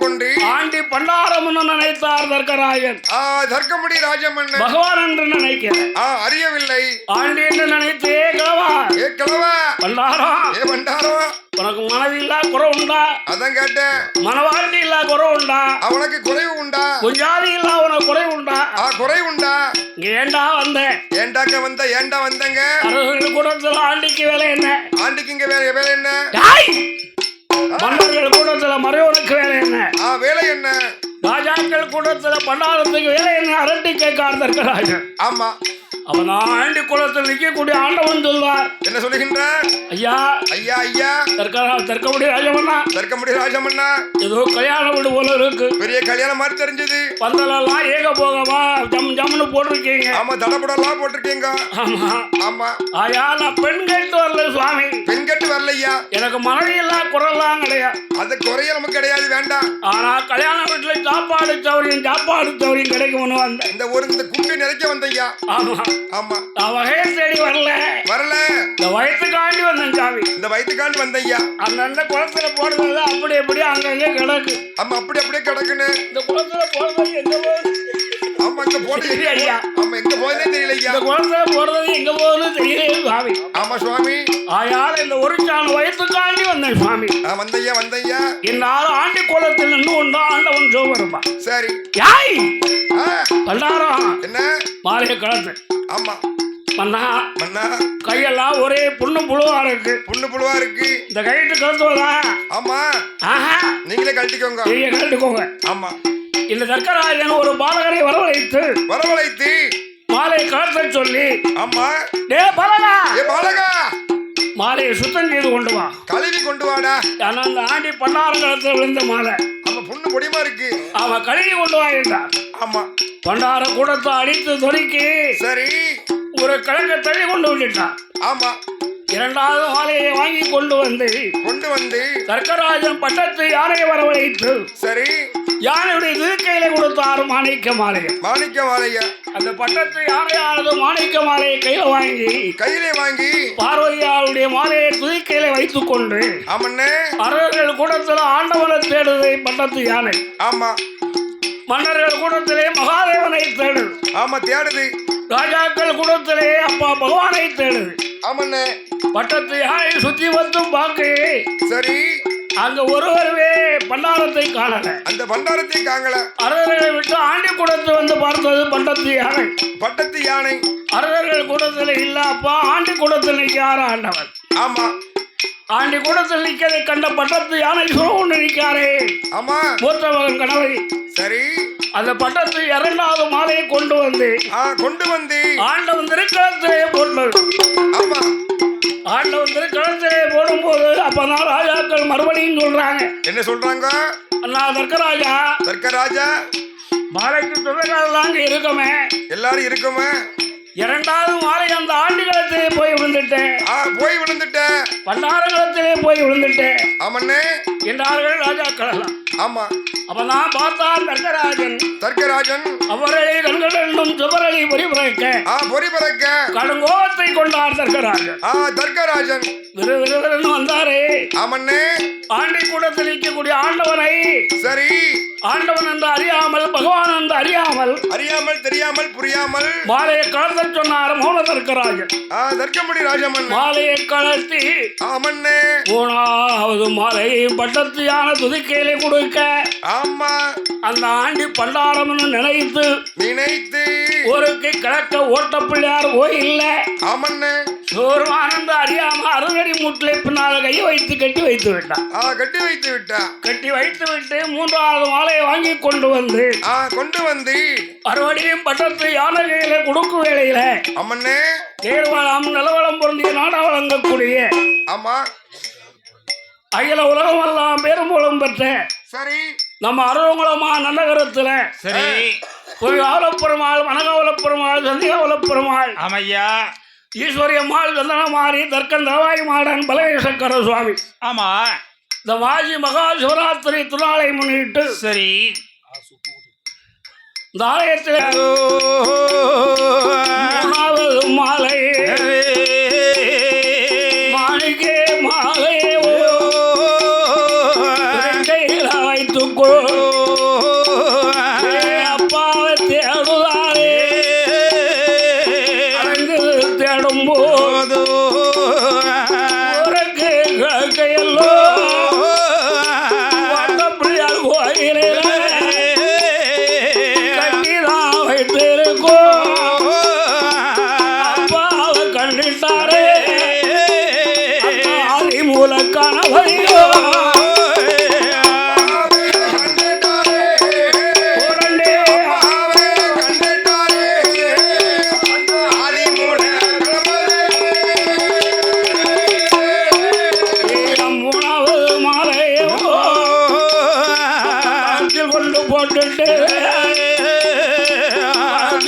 கொண்டு ஆண்டி பண்டாரமன்னன் நினைத்தார் தர்க்கராஜன். தர்க்கமுடி ராஜமன்னன் பகவான் என்று நினைக்கிறேன் அறியவில்லை. ஆண்டி என்று நினைத்தே கிழவா பண்டாரம் உனக்கு மனது இல்லா குறை உண்டா? அதான் கேட்டேன். மனவாழ்ச்சி இல்லா குறை உண்டா? அவனுக்கு குறைவு உண்டா? குஞ்சாதி இல்லா உனக்கு குறை உண்டா? குறை உண்டா? ஏண்டா வந்தங்க அரசர்கள் கூட்டத்தில் ஆண்டிக்கு வேலை என்ன? ஆண்டிக்கு இங்க வேலை என்ன? மன்னர்கள் கூட்டத்தில் மறைவனுக்கு வேலை என்ன? வேலை என்ன? ராஜாக்கள் கூட்டத்தில் பண்டாரத்துக்கு வேலை என்ன? அரட்டி கேட்கார் தர்க்கராஜன். ஆமா அவன் ஆண்டி குளத்தில் நிற்கக்கூடிய ஆண்டவன் சொல்வார். என்ன சொல்லுகின்றார்? ஐயா தர்க்கமுடி ராஜமன்னா ஏதோ கல்யாண வீடு போல இருக்கு. பெரிய கல்யாணம் மாதிரி தெரிஞ்சது. பந்தலெல்லாம் ஏக போகமா ஜம்னு போட்டிருக்கீங்க. ஆமா தடபுடலாம் போட்டிருக்கீங்க. ஆமா ஐயா நான் பெண் கேட்டு வரல சுவாமி. பெண் கேட்டு வரலையா? எனக்கு மனைவி எல்லாம் குரல்லாம் கிடையாது. அது குறைய நமக்கு கிடையாது, வேண்டாம். ஆனா கல்யாண வீட்டுல சாப்பாடு சௌரியம் கிடைக்கும்னு வந்தேன். இந்த குண்டு நிறைக்க வந்தையா? ஆமா ஆமா நான் வகையை தேடி வரல இந்த வயிற்றுக்காண்டி வந்தேன் சாமி. இந்த வயிற்றுக்காண்டி வந்தையா? அந்த குளத்துல போடுறது அப்படி அங்கங்க கிடக்கு. ஆமா அப்படியே கிடக்குன்னு. இந்த குளத்துல போடுறது எங்க போகுது? ஆமா இங்க போடுது ஐயா. ஆமா எங்க போகுதுன்னு தெரியலையா? இந்த குளத்துல போடுறது எங்க போகுதுன்னு தெரியல சுவாமி. ஆமா சுவாமி. ஆயால இந்த ஒரு சாண வயிற்றுக்காண்டி வந்தேன் சுவாமி. வந்தையா இந்த ஆண்டி குளத்தில் நின்று கொண்டு ஆண்டவன் சோபருப்பா. சரி யாய் பண்டாரம் என்ன மாலைய கலத்து. ஆமா மன்னா கையெல்லாம் ஒரே புண்ணு புழுவா இருக்கு. இந்த கைட்டு கழுத்துவதா? ஆமா நீங்களே கழட்டிக்கோங்க. ஆமா இந்த தர்க்கராஜன் ஒரு பாலகரை வரவழைத்து மாலை கலத்த சொல்லி ஆமா டே பாலகா மாலையை சுத்தம் செய்து கொண்டு வா. கழுவி கொண்டு வாடா. அந்த ஆண்டி பண்டாரங்களத்தில் விழுந்த மாலை புண்ணு பொடிமா இருக்கு. அவன் கழுவி கொண்டு வா என்றார். ஆமா பண்டார கூடத்தை அடித்து தொலைக்கி சரி ஒரு கிழக்க தள்ளி கொண்டு வந்துட்டான். ஆமா இரண்டாவது மாலையை வாங்கி கொண்டு வந்து தர்க்கராஜன் பட்டத்து யானையை வரவழைத்து சரி யானையுடைய திருக்கையில கொடுத்தார் மாணிக்க மாலைய. அந்த பட்டத்து யானையானது மாணிக்க மாலையை கையில வாங்கி பார்வதியாளுடைய மாலையை துதிக்கையில வைத்துக் கொண்டு அரசர்கள் கூடத்தில் ஆண்டவனை தேடுதை பட்டத்து யானை. ஆமா மன்னர்கள் கூடத்திலே மகாதேவனை தேடுது. ராஜாக்கள் கூடத்திலே அப்பா பகவானை தேடுது. ஆமண்ணே பட்டத்து யானை சுத்தி வந்தும் பார்க்க சரி அங்க ஒருவருவே பண்டாரத்தை காணல. அந்த பண்டாரத்தை காணல. அரசர்களை விட்டு ஆண்டி கூடத்து வந்து பார்த்தது பட்டத்து யானை. அரசர்கள் கூடத்தில் இல்ல அப்பா ஆண்டி கூடத்தில் நிற்கார ஆண்டவன். ஆமா ஆண்டி கூடத்தில் நிற்கதை கண்ட பட்டத்து யானை கொண்டு நிற்காரே. ஆமா மூத்த மகன் கணவரி. சரி அந்த பட்டத்து இரண்டாவது மாலையை கொண்டு வந்து ஆண்டவன் திருக்களத்திலே போட்டது. ஆமா ஆண்டவன் திருக்களத்திலே போடும்போது அப்பதான் ராஜாக்கள் மறுபடியும் சொல்றாங்க. என்ன சொல்றாங்க? அண்ணா தர்க்கராஜா மாலைக்கு சொந்தக்காரெல்லாம் அங்க இருக்குமே. எல்லாரும் இருக்குமே. இரண்டாவது மாலை அந்த ஆண்டிகளத்திலே போய் விழுந்துட்டேன். பண்டாரங்களத்திலே போய் விழுந்துட்டேன் ஆமண்ணே என்றார்கள் ராஜாக்கள் எல்லாம். ஆமா அப்பதான் பார்த்தார் தர்க்கராஜன் அவரே கண்கள் என்னும் சுவரளி பொறிபறக்க பொறிபறக்க கடுங்கோத்தை கொண்டார் தர்க்கராஜன் விறுவிறுன்னு வந்தாரே. ஆமண்ணே ஆண்டி கூடத்தில் இருக்கக்கூடிய ஆண்டவனை சரி ஆண்டவன் என்று அறியாமல் பகவான் என்று அறியாமல் தெரியாமல் புரியாமல் மாலையை கலத்த சொன்னார் மௌன தர்க்கராஜன். தர்க்கமுடி ராஜமன் மாலையை கலத்தி ஆமண்ணே 3வது மாலையை பட்டத்து யான துதிக்கையிலே கொடுக்க ஆமா அந்த ஆண்டி பண்டாரம் நினைத்து ஒருக்கு கிழக்க ஓட்ட பிள்ளையார் கோயில்ல ஆமண்ணே சோர்வானந்த அறியாம அறுவடை மூட்டிலே பின்னால் கையை வைத்து கட்டி வைத்து விட்டான். கட்டி வைத்து விட்டு 3வது மாலையை வாங்கி கொண்டு வந்து அறுவடையும் பட்டத்து யானை கையில கொடுக்கும் வேளையில ஆமண்ணே நேர்வளம் நிலவளம் பொருந்திய நாடா வழங்கக்கூடிய ஆமா அகில உலகம் எல்லாம் பெரும்புலம் பெற்ற சரி நம்ம அருவங்குளமா நன்னகரத்துல சரி ஒரு காவலப்பெருமாள் வனகாவலப்பெருமாள் சந்திகாவலப்பெருமாள் ஆமையா ஈஸ்வரியம்மாள் சந்தனமாரி தர்க்கன் தவாய் மாடன் பலவேசக்கர சுவாமி. ஆமா இந்த மாசி மகா சிவராத்திரி திருநாளை முன்னிட்டு சரி இந்த ஆலயத்தில் 3வது மாலை மாணிக்கே மாலையே வைத்துக்கோ அப்பாவை தேடுதாரே அங்கு தேடும் போது உனக்கு கையல்லோ வந்தப்படியார் கோயிலே கட்டிதான் வைத்திருக்கோ அப்பாவை கண்டிட்டாரே ஆதி மூலக்கான வழியோ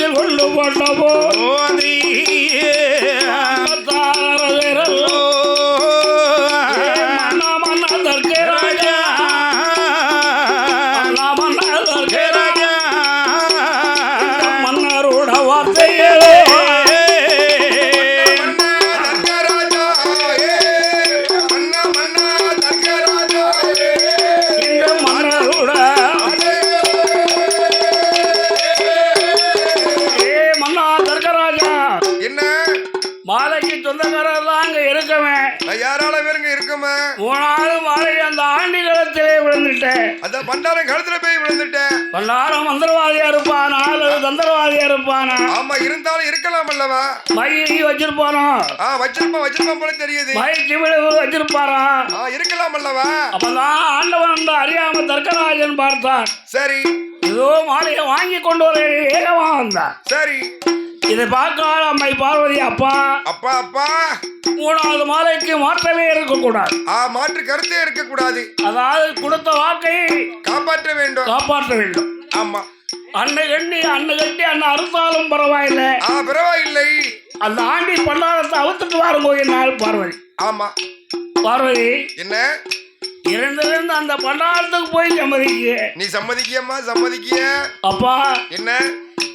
கொண்டு போட்டபோ மன்னரோட வார்த்தையே மாலைக்கு சொந்தக்காரெல்லாம் அங்க இருக்கமே யாரால பேருங்க இருக்குமே 3வது மாலை அந்த ஆண்டி களத்திலே விழுந்துட்டேன். அந்த பண்டாரம் களத்துல போய் விழுந்துட்டேன். பண்டாரம் மந்திரவாதியா இருப்பானா அல்லது தந்திரவாதியா இருப்பானா? ஆமா இருந்தாலும் இருக்கலாம் அல்லவா. மை வச்சிருப்பானோ? வச்சிருப்பான் போல தெரியுது. மை சிமிழ் வச்சிருப்பாரா? இருக்கலாம் அல்லவா. அப்பதான் ஆண்டவன் அந்த அறியாம தர்க்கராஜன் பார்த்தான். சரி ஏதோ மாலையை வாங்கி கொண்டு வர வேகமா வந்தான். சரி இதை பார்க்காத அம்மை பார்வதி அப்பா 3வது மாலைக்கு மாற்றமே இருக்கக்கூடாது. மாற்று கருத்தே இருக்கக்கூடாது. அதாவது கொடுத்த வாக்கை காப்பாற்ற வேண்டும். ஆமா அன்னை கட்டி அண்ணன் அறுத்தாலும் பரவாயில்லை. அந்த ஆண்டி பண்டாரத்தை அவுத்துட்டு வாருங்கோ என்னால் பார்வதி. ஆமா பார்வதி என்ன இருந்து அந்த பண்டாரத்துக்கு போய் சம்மதிக்க. நீ சம்மதிக்கிய அப்பா என்ன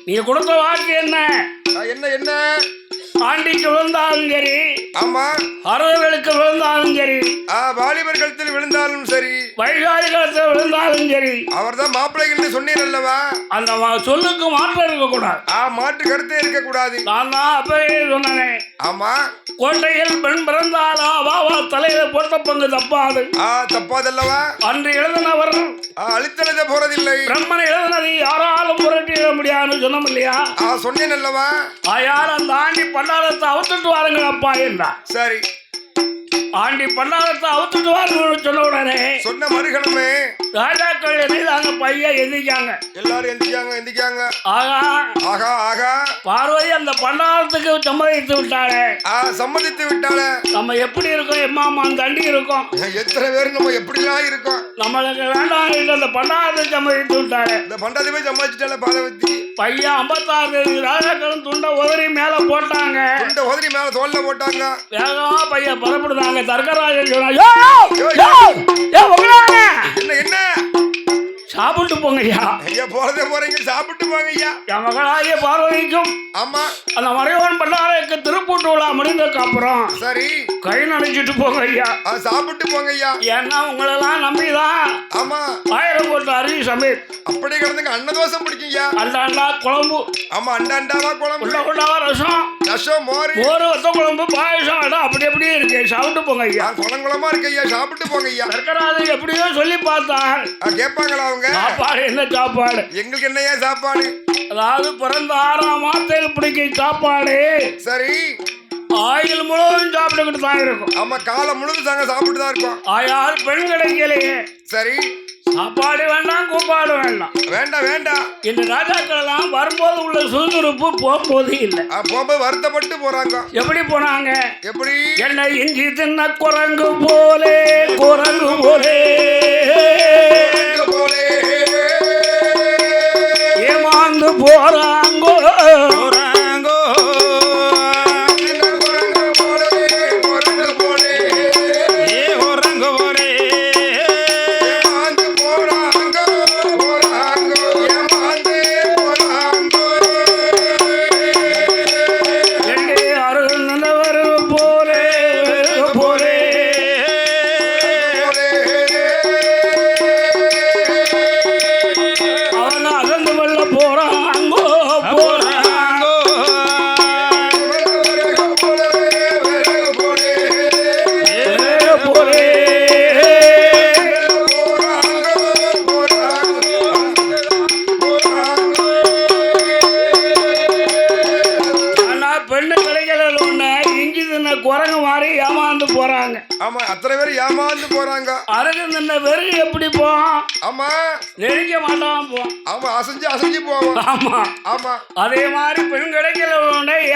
நீ கொடுத்த வாக்கு என்ன என்ன ஆண்டிக்கு விழுந்தாலும் சரி ஆமா அறுவர்களுக்கு விழுந்தாலும் சரி வாலிபர் கழுத்தில் விழுந்தாலும் சரி வைகாரி கழுத்தில் விழுந்தாலும் சரி அவர் தான் மாப்பிள்ளைகள் சொன்னீர் அல்லவா. அந்த சொல்லுக்கு மாற்றம் இருக்கக்கூடாது. மாற்று கருத்தே இருக்கக்கூடாது. நான் தான் அப்பவே சொன்னேன். ஆமா கோட்டையில் பெண் பிறந்தாலா வாவா தலையில போட்ட பங்கு தப்பாதல்லவா. அன்று எழுதினவர் அழித்தெழுத போறதில்லை. பிரம்மன் எழுதினது யாராலும் புரட்டிட முடியாது சொன்னோம் இல்லையா. சொன்னேன் அல்லவா. யார் அந்த ஆண்டி பண்டாரத்தை அவுத்துட்டு வாருங்கள் அப்பா என்றார். சரி ஆண்டி பண்டாரத்தை அவுத்துட்டு வாருங்கள் சொன்ன உடனே சொன்ன மறுகணமே ராஜாக்கள் எதிர்த்தாங்க. பையன் எந்திரிக்காங்க. எல்லாரும் எந்திரிக்காங்க. ஆகா பார்வதி அந்த பண்டாரத்துக்கு சம்மதித்து விட்டாளே. நம்ம எப்படி இருக்கோம் எம்மாமா தண்டி இருக்கோம். எத்தனை பேர் நம்ம எப்படிலாம் இருக்கோம். நம்மளுக்கு வேண்டாம் அந்த பண்டாரத்தை சம்மதித்து விட்டாளே. இந்த பண்டாரத்தை போய் சம்மதிச்சுட்டால பாதவதி. பையன் 56 ராஜாக்களும் துண்டை உதறி மேல போட்டாங்க. போட்டாங்க, துண்ட உதறி மேல தோல்ல போட்டாங்க. வேகமா பையன் புறப்படுதாங்க. தர்க்கராஜன் சொன்னா என்ன என்ன சாப்பிட்டு போங்க ஐயா. ஐயா போறதே போறீங்க, சாப்பிட்டு போங்க ஐயா. என் மகளாகிய பார்வதிக்கும் ஆமா அந்த மறைவன் பண்ணாருக்கு திருப்பூட்டு விழா முடிந்ததுக்கு அப்புறம் சரி கை நடிச்சிட்டு போங்க ஐயா. சாப்பிட்டு போங்க ஐயா. ஏன்னா உங்களெல்லாம் நம்பிதான் ஆமா 1000 கோட்டை அரிசி சமையல் அப்படி கிடந்துங்க. அன்னதோசம் பிடிக்குங்க. அண்டாண்டா குழம்பு, ஆமா அண்டாண்டாவா குழம்பு, உள்ள கொண்டாவா ரசம், ரசம், மோர், வத்த குழம்பு, பாயசம் எல்லாம் அப்படி அப்படியே இருக்கு. சாப்பிட்டு போங்க ஐயா. குளங்குளமா இருக்கு ஐயா. சாப்பிட்டு போங்க ஐயா. சர்க்கராஜன் எப்படியோ சொல்லி பார்த்தான். கேட்பாங்களா அவங்க? சாப்பாடு என்ன சாப்பாடு? எங்களுக்கு என்னையா சாப்பாடு? அதாவது பிறந்த 6ஆம் மாதத்தில் பிடிக்கும் சாப்பாடு. சரி ஆயில் முழுவதும் சாப்பிட்டுக்கிட்டு தான் இருக்கும். ஆமா காலம் முழுவதும் தாங்க சாப்பிட்டு தான் இருக்கோம். ஆயால் பெண் கிடைக்கலையே. சரி சாப்பாடு வேண்டாம், கூப்பாடு வேண்டாம். வேண்டாம் வேண்டாம். இந்த ராஜாக்கள் எல்லாம் வரும்போது உள்ள சுறுசுறுப்பு போகும்போது இல்லை. போகும்போது வருத்தப்பட்டு போறாங்க. எப்படி போனாங்க? எப்படி? என்ன இஞ்சி தின்ன குரங்கு போலே, குரங்கு போலே ஏமாந்து போறாங்கோ குரங்கு மாதிரி ஏமாந்து போறாங்க. ஆமா அத்தனை பேர் ஏமாந்து போறாங்க. அருகு நின்ன வெறும் எப்படி போவோம்? ஆமா நெருங்க மாட்டாம போவோம். ஆமா அசைஞ்சு அசைஞ்சு போவோம். ஆமா ஆமா அதே மாதிரி பெண் கிடைக்கல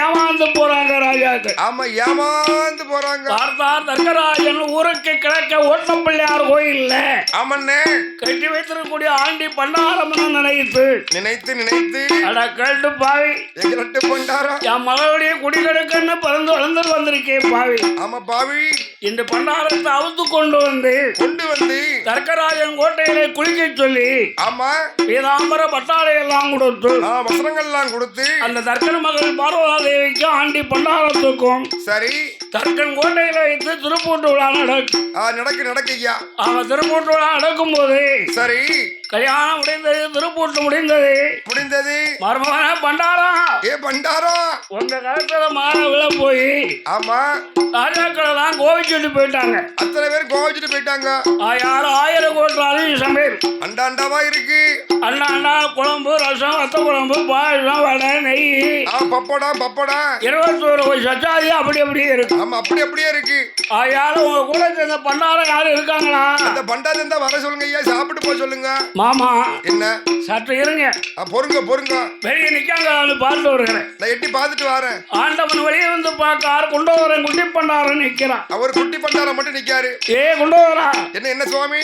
ஏமாந்து போறாங்க ராஜாக்கள். ஆமா ஏமாந்து போறாங்க. பார்த்தார் தர்க்கராஜன் ஊருக்கு கிழக்க ஓட்டப்பிள்ளையார் கோயில்ல ஆமண்ணே கட்டி வைத்திருக்கக்கூடிய ஆண்டி பண்டாரம் நினைத்து நினைத்து நினைத்து அட கேட்டு பாவி எங்கிட்ட பண்டாரம் என் மகளுடைய குடிகெடுக்கன்னு பிறந்து வளர்ந்து வந்திருக்கேன் பாவி. ஆமா பாவி இந்த பண்டாரத்தை அவுத்து கொண்டு வந்து தர்க்கராஜன் கோட்டையிலே குளிக்க சொல்லி ஆமா பீதாம்பர பட்டாளை எல்லாம் கொடுத்து வஸ்திரங்கள் எல்லாம் கொடுத்து அந்த தர்க்கன மகள் பார்வதா தேவிக்கும் ஆண்டி பண்டாரத்துக்கும் சரி தர்க்கன் கோட்டையில வைத்து திருப்பூட்டு விழா நடக்கு ஐயா. அவன் திருப்பூட்டு விழா நடக்கும் போது சரி கல்யாணம் முடிந்தது, திருப்பூட்டு முடிந்தது. மருமகன பண்டாரம் பண்டாரம் உங்க கருத்துல மாற விழ போய் ஆமா ராஜாக்கள் எல்லாம் கோவிச்சுட்டு போயிட்டாங்க. அத்தனை பேர் கோவிச்சுட்டு போயிட்டாங்க. 1000 கோட்டை அரிசி சமையல் அண்டாண்டாவா இருக்கு. அண்ணா குழம்பு, ரசம், வத்த குழம்பு, பாயசம், வடை, நெய், பப்படம் 21 சச்சாதி அப்படி அப்படியே இருக்கு. ஆமா அப்படி அப்படியே இருக்கு. உங்க கூட சேர்ந்த பண்டாரம் யாரும் இருக்காங்களா? அந்த பண்டாரம் இருந்தா வர சொல்லுங்க ஐயா. சாப்பிட்டு போக சொல்லுங்க. மாமா என்ன சற்று இருங்க. பொறுங்க வெளியே நிக்காங்க, பார்த்து வருகிறேன். நான் எட்டி பார்த்துட்டு வரேன். ஆண்டவன் வெளியே வந்து பார்க்காரு. கொண்டு வரேன் குட்டி பண்டாரம் நிக்கிறான். அவர் குட்டி பண்டாரம் மட்டும் நிக்காரு. கொண்டு வரா. என்ன சுவாமி?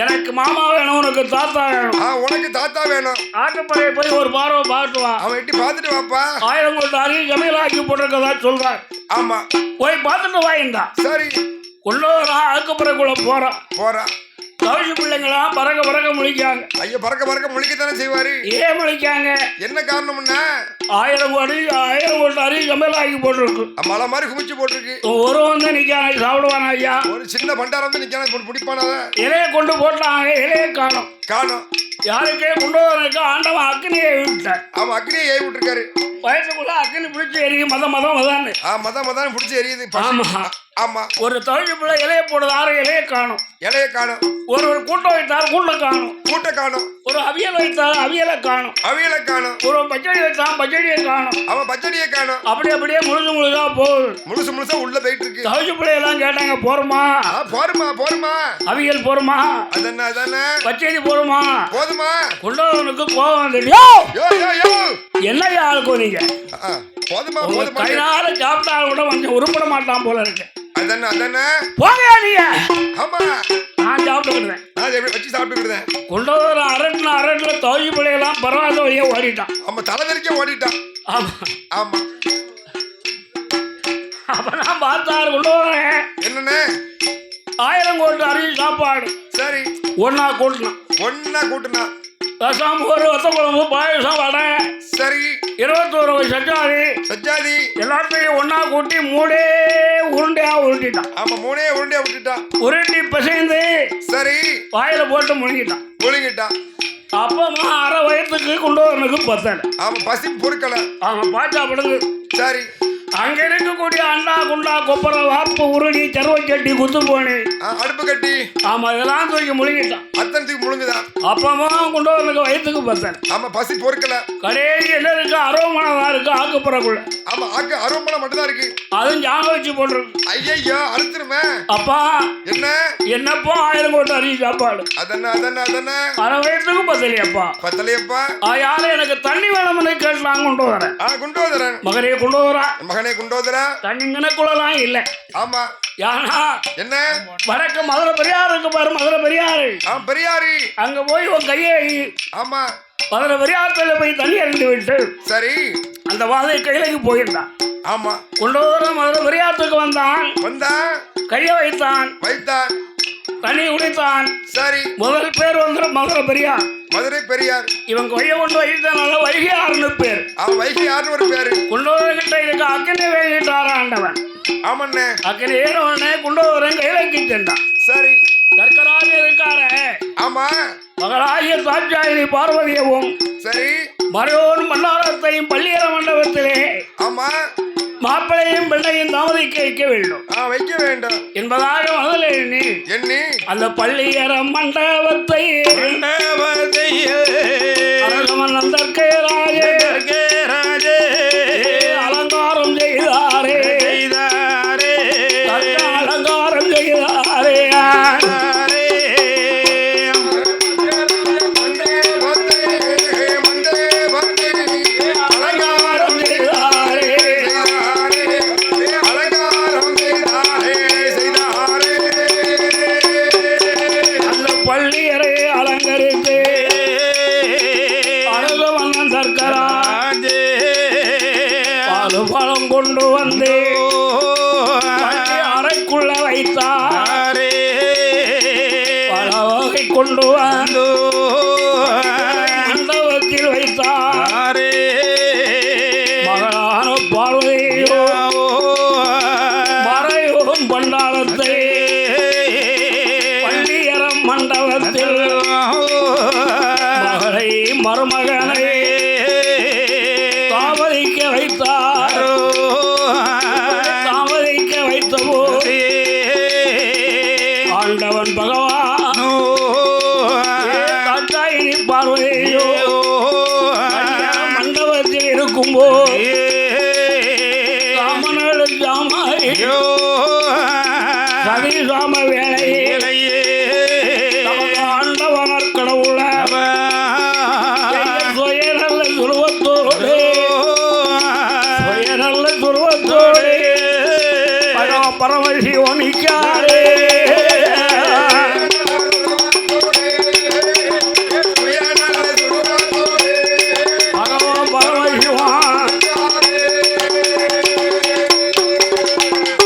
எனக்கு மாமா வேணும், உனக்கு தாத்தா வேணும். உனக்கு தாத்தா வேணும். ஆட்டுப்படையை போய் ஒரு பார்வை பார்த்து வா. அவன் எட்டி பார்த்துட்டு வாப்பா. 1000 கோட்டை அரிசி சமையல் ஆக்கி போட்டிருக்கதா சொல்றான். ஆமா போய் பார்த்துட்டு வாய்ந்தா. சரி கொண்டு வரா. ஆக்குப்படைக்குள்ள போறான். கவுசி பிள்ளைங்களாம் பறக்க முழிக்காங்க. ஐயா பறக்க முழிக்கத்தானே செய்வாரு. ஏன் முழிக்காங்க? என்ன காரணம்னா 1000 கோட்டை அரிசி சமையல் ஆக்கி போட்டிருக்கு. மலை மாதிரி குமிச்சு போட்டிருக்கு. ஒரு வந்து நிக்கான சாப்பிடுவானா ஐயா? ஒரு சின்ன பண்டாரம் வந்து நிக்கான பிடிப்பான இலைய கொண்டு போட்டாங்க. இலைய காணும். யாருக்கே கொண்டு வரக்கு ஆண்டவன் அக்னியை விட்டார். அவன் அக்னியை ஏவி விட்டுருக்காரு. வயசுக்குள்ள அக்னி பிடிச்சி எரியுது. மதம் பிடிச்சி எரியுது. ஆமா ஒரு தொழில் பிள்ளை இலைய போடுது. 6 இலைய காணும். ஒரு கூட்டம் வைத்தார். கூட்ட காணும். ஒரு அவியல் வைத்தார். அவியலை காணும். ஒரு பச்சடி வைத்தான். பச்சடியை காணும். அவன் பச்சடியை காணும். அப்படியே முழுசா போகுது. முழுசா உள்ள போயிட்டு இருக்கு. தொழில் பிள்ளை எல்லாம் கேட்டாங்க, போருமா? அவியல் போருமா? பச்சடி போருமா? கொண்டவனுக்கு கோபம் வந்துடு. என்ன ஆளுக்கும் நீங்க கையால சாப்பிட்டா கூட கொஞ்சம் உருப்பட மாட்டான் போல இருக்கு. போங்க நீங்க. நான் சாப்பிட்டுக்கிட்டேன். கொண்டு வர அரட்டுல தொழில் பிள்ளையெல்லாம் பரவாயில்ல வழியா ஓடிட்டான். தலை தெரிக்க ஓடிட்டான். ஆமா ஆமா அப்ப நான் பார்த்தாரு கொண்டு வரேன். என்னண்ணே? 1000 கோட்டு அரிசி சாப்பாடு. சரி. ஒன்னா கூட்டுனா ரசம், ஒரு வத்த குழம்பு, பாயசம், வடை. சரி. 21 வகை சஜ்ஜாதி எல்லாத்தையும் ஒன்னா கூட்டி 3 உருண்டையா உருட்டிட்டான். ஆமா, 3 உருண்டையா விட்டுட்டான். உருட்டி பிசைந்து சரி வாயில போட்டு முழுங்கிட்டான். அப்பமா அரை வயத்துக்கு கொண்டு வரனுக்கு பத்தல. ஆமா, பசி பொறுக்கல. ஆமா, பாச்சா படுது. சரி. அங்க இருக்கக்கூடிய அண்டா குண்டா கொப்பரை வாப்பு உருளி சருவை கட்டி குத்து போனி அடுப்பு கட்டி. ஆமா, இதெல்லாம் தூக்கி முழுங்கிட்டான். அத்தனத்துக்கு முழுங்குதான். அப்பமா கொண்டு வரனுக்கு வயிற்றுக்கு பத்தல. ஆமா, பசி பொறுக்கல. கடைசி என்ன இருக்கு? அரோமணம் தான் இருக்கு ஆக்குப்புறக்குள்ள. ஆமா, அரோமணம் மட்டும் தான் இருக்கு. அதுவும் ஜாங்க வச்சு போட்டுருக்கு. ஐயோ, அழுத்துருமே. அப்பா என்னப்போ 1000 கோட்டு அரிசி சாப்பாடு. அதென்ன அரை வயசுக்கு பத்தலையப்பா. யார எனக்கு தண்ணி வேணும்னு கேட்டு நான் கொண்டு வரேன். மகனே கொண்டு வரா. தண்ணிங்கனக்குள்ளலாம் இல்ல. ஆமா. யானா என்ன? வடக்கு மதுரை பெரியாறு இருக்கு பாரு. மதுரை பெரியாறு. அங்க போய் உன் கையை. ஆமா, மதுரை பெரியாத்துல போய் தண்ணி அறிந்து விட்டு. சரி. அந்த வாதை கையிலைக்கு போயிருந்தான். ஆமா, கொண்டு வர மதுரை பெரியாத்துக்கு வந்தான். கையை வைத்தான். தண்ணி குடித்தான். சரி. முதல் பேர் வந்து மதுரை பெரியார். இவன் கையை கொண்டு வைத்தனால வைகையார்னு பேர். வைகையார்னு ஒரு பேரு. கொண்டு வரகிட்ட இருக்க அக்கனை வேகிட்டாரா ஆண்டவன். ஆமண்ணே. அக்கனை ஏறவனே கொண்டு வரேன் கையிலைக்கு சென்றான். சரி. தற்கராக இருக்கார. ஆமா. மகளாகிய தாட்சாயினி பார்வதியவும். சரி. மறையோன் மல்லாரத்தையும் பள்ளியற மண்டபத்திலே. ஆமா. மாப்பிளையும் பெண்ணையும் தாமதிக்க வைக்க வேண்டும் என்பதாக முதல் எண்ணி அந்த பள்ளியற மண்டபத்தை அலங்காரம் செய்தாரே. அலங்காரம் செய்தாரே. கொண்டு வந்து அறைக்குள்ள வைத்தாரே. பல வகை கொண்டு வந்து மண்டபத்தில் வைத்தாரே. மகளான பார்வையோ மறையோம் பண்டாரத்தை பள்ளியறம் மண்டபத்தில் மகளை மருமகனை தாமதிக்க வைத்தார். ஆண்டவன் பகவான் தாட்சாயினி பார்வையோ மண்டபத்தில் இருக்கும்போது சாமனையோ சதிசாம வேலையே ஆண்டவனர் கடவுள சுயநல்ல சுருவத்தோடு பரமசிவனிக்காரே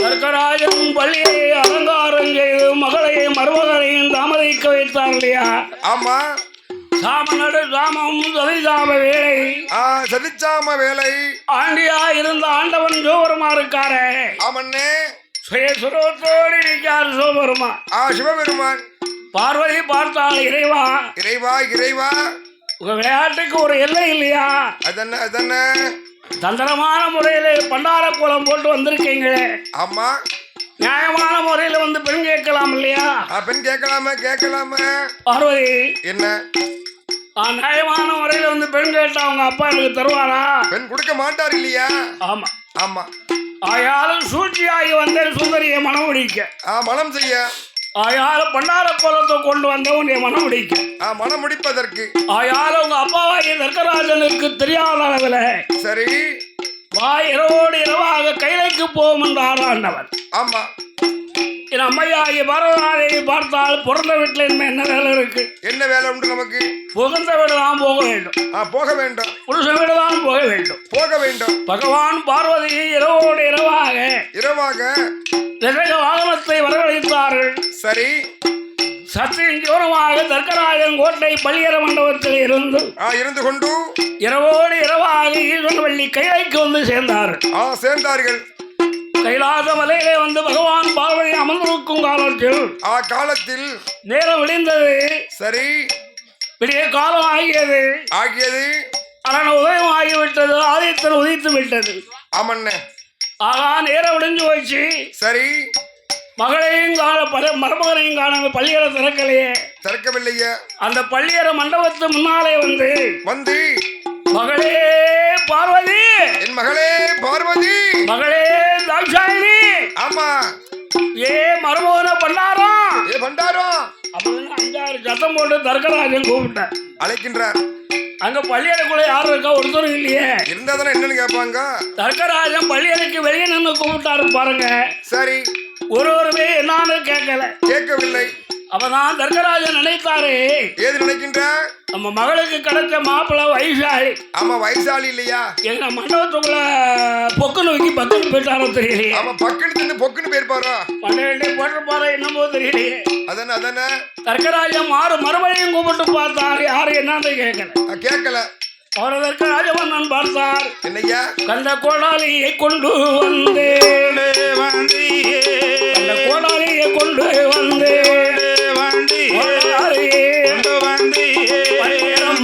சர்க்கராஜன் பள்ளியை அலங்காரம் செய்து மகளையும் மருமகனையும் தாமதிக்க வைத்தார் இல்லையா? ஆமா. சாமம் சதிச்சாம வேலை ஆண்டியா இருந்த ஆண்டவன் சிவபெருமா இருக்காரே. ஆமண்ணே. சுயசுரத்தோடு இருக்கார் சிவபெருமா. சிவபெருமான். பார்வதி பார்த்தால் இறைவா உங்க விளையாட்டுக்கு ஒரு எல்லை இல்லையா? அதென்ன தந்திரமான முறையில பண்டார கோலம் போட்டு வந்திருக்கீங்களே. ஆமா. நியாயமான முறையில வந்து பெண் கேட்கலாம் இல்லையா? பெண் கேட்கலாமே. பார்வதி என்ன நியாயமான முறையில வந்து பெண் கேட்டா அவங்க அப்பா எனக்கு தருவாரா? பெண் கொடுக்க மாட்டார் இல்லையா? ஆமா. ஆயாலும் சூழ்ச்சியாகி வந்த சுந்தரிய மனம் முடிக்க மனம் செய்ய ஆயால பண்டார கோலத்தை கொண்டு வந்த உன்னை மனம் முடிக்க மனம் முடிப்பதற்கு ஆயால உங்க அப்பாவாகிய தர்க்கராஜனுக்கு தெரியாத அளவுல சரி இரவோடு இரவாக கைலைக்கு போகும் என்றார் ஆண்டவன். ஆமா. என் அம்மையாகிய பரவனாரை பார்த்தால் பிறந்த வீட்டுல என்ன வேலை இருக்கு? என்ன வேலை உண்டு நமக்கு? புகுந்த வீடு தான் போக வேண்டும். புருஷ வீடு தான் போக வேண்டும். பகவான் பார்வதியை இரவோடு இரவாக வாகனத்தை வரவழைத்தார்கள். சரி, சத்தியின் தூரமாக தர்க்கராஜன் கோட்டை பள்ளியர மண்டபத்தில் இருந்து கொண்டு இரவோடு இரவாக ஈஸ்வரன் வள்ளி கைலைக்கு வந்து சேர்ந்தார்கள். கைலாச மலையிலே வந்து பகவான் பார்வதி அமர்ந்திருக்கும் காலத்தில் நேரம் விடிந்தது. சரி, விடிய காலம் ஆகியது. அரண உதயம் ஆகிவிட்டது. ஆதித்தன் உதித்து விட்டது. ஆகா, நேரம் விடிஞ்சு போச்சு. சரி, மகளையும் காண மருமகனையும் காண பள்ளியற திறக்கவில்லையே. அந்த பள்ளியற மண்டபத்து முன்னாலே வந்து மகளே பார்வதி, என் மகளே பார்வதி, மகளே தாட்சாயினி, ஆமா, ஏ மருமகன பண்டாரம், அப்படின்னு 5-6 சத்தம் போட்டு தர்க்கராஜன் கூப்பிட்டார், அழைக்கின்றார். அங்க பள்ளியறைக்குள்ள யாரும் இருக்கா? ஒருத்தரும் இல்லையே. இருந்தாதானே என்னன்னு கேட்பாங்க. தர்க்கராஜன் பள்ளியறைக்கு வெளியே நின்று கூப்பிட்டாரு பாருங்க. சரி, ஒருவருமே என்னான்னு கேட்கவில்லை. அப்பதான் தர்க்கராஜன் நினைத்தாரு, ஏது நினைக்கின்ற? நம்ம மகளுக்கு கிடைச்ச மாப்பிள்ள வைசாலி. ஆமா, வைசாலி இல்லையா? எங்க மண்டபத்துக்குள்ள பொக்குன்னு வைக்கி பக்குன்னு போயிட்டாரோ தெரியலையே. ஆமா, பக்குன்னு தின்னு பொக்குன்னு போயிருப்பாரோ, பன்னெண்டு போட்டிருப்பாரோ என்னமோ தெரியலையே. அதானே தர்க்கராஜன் மறுபடியும் கூப்பிட்டு பார்த்தாரு. யாரு என்னன்னு கேட்கல. அவரை தர்க்கராஜமன்னன் பார்த்தார். என்னையா? கந்த கோடாலியை கொண்டு வந்து கோடாலியை கொண்டு வந்து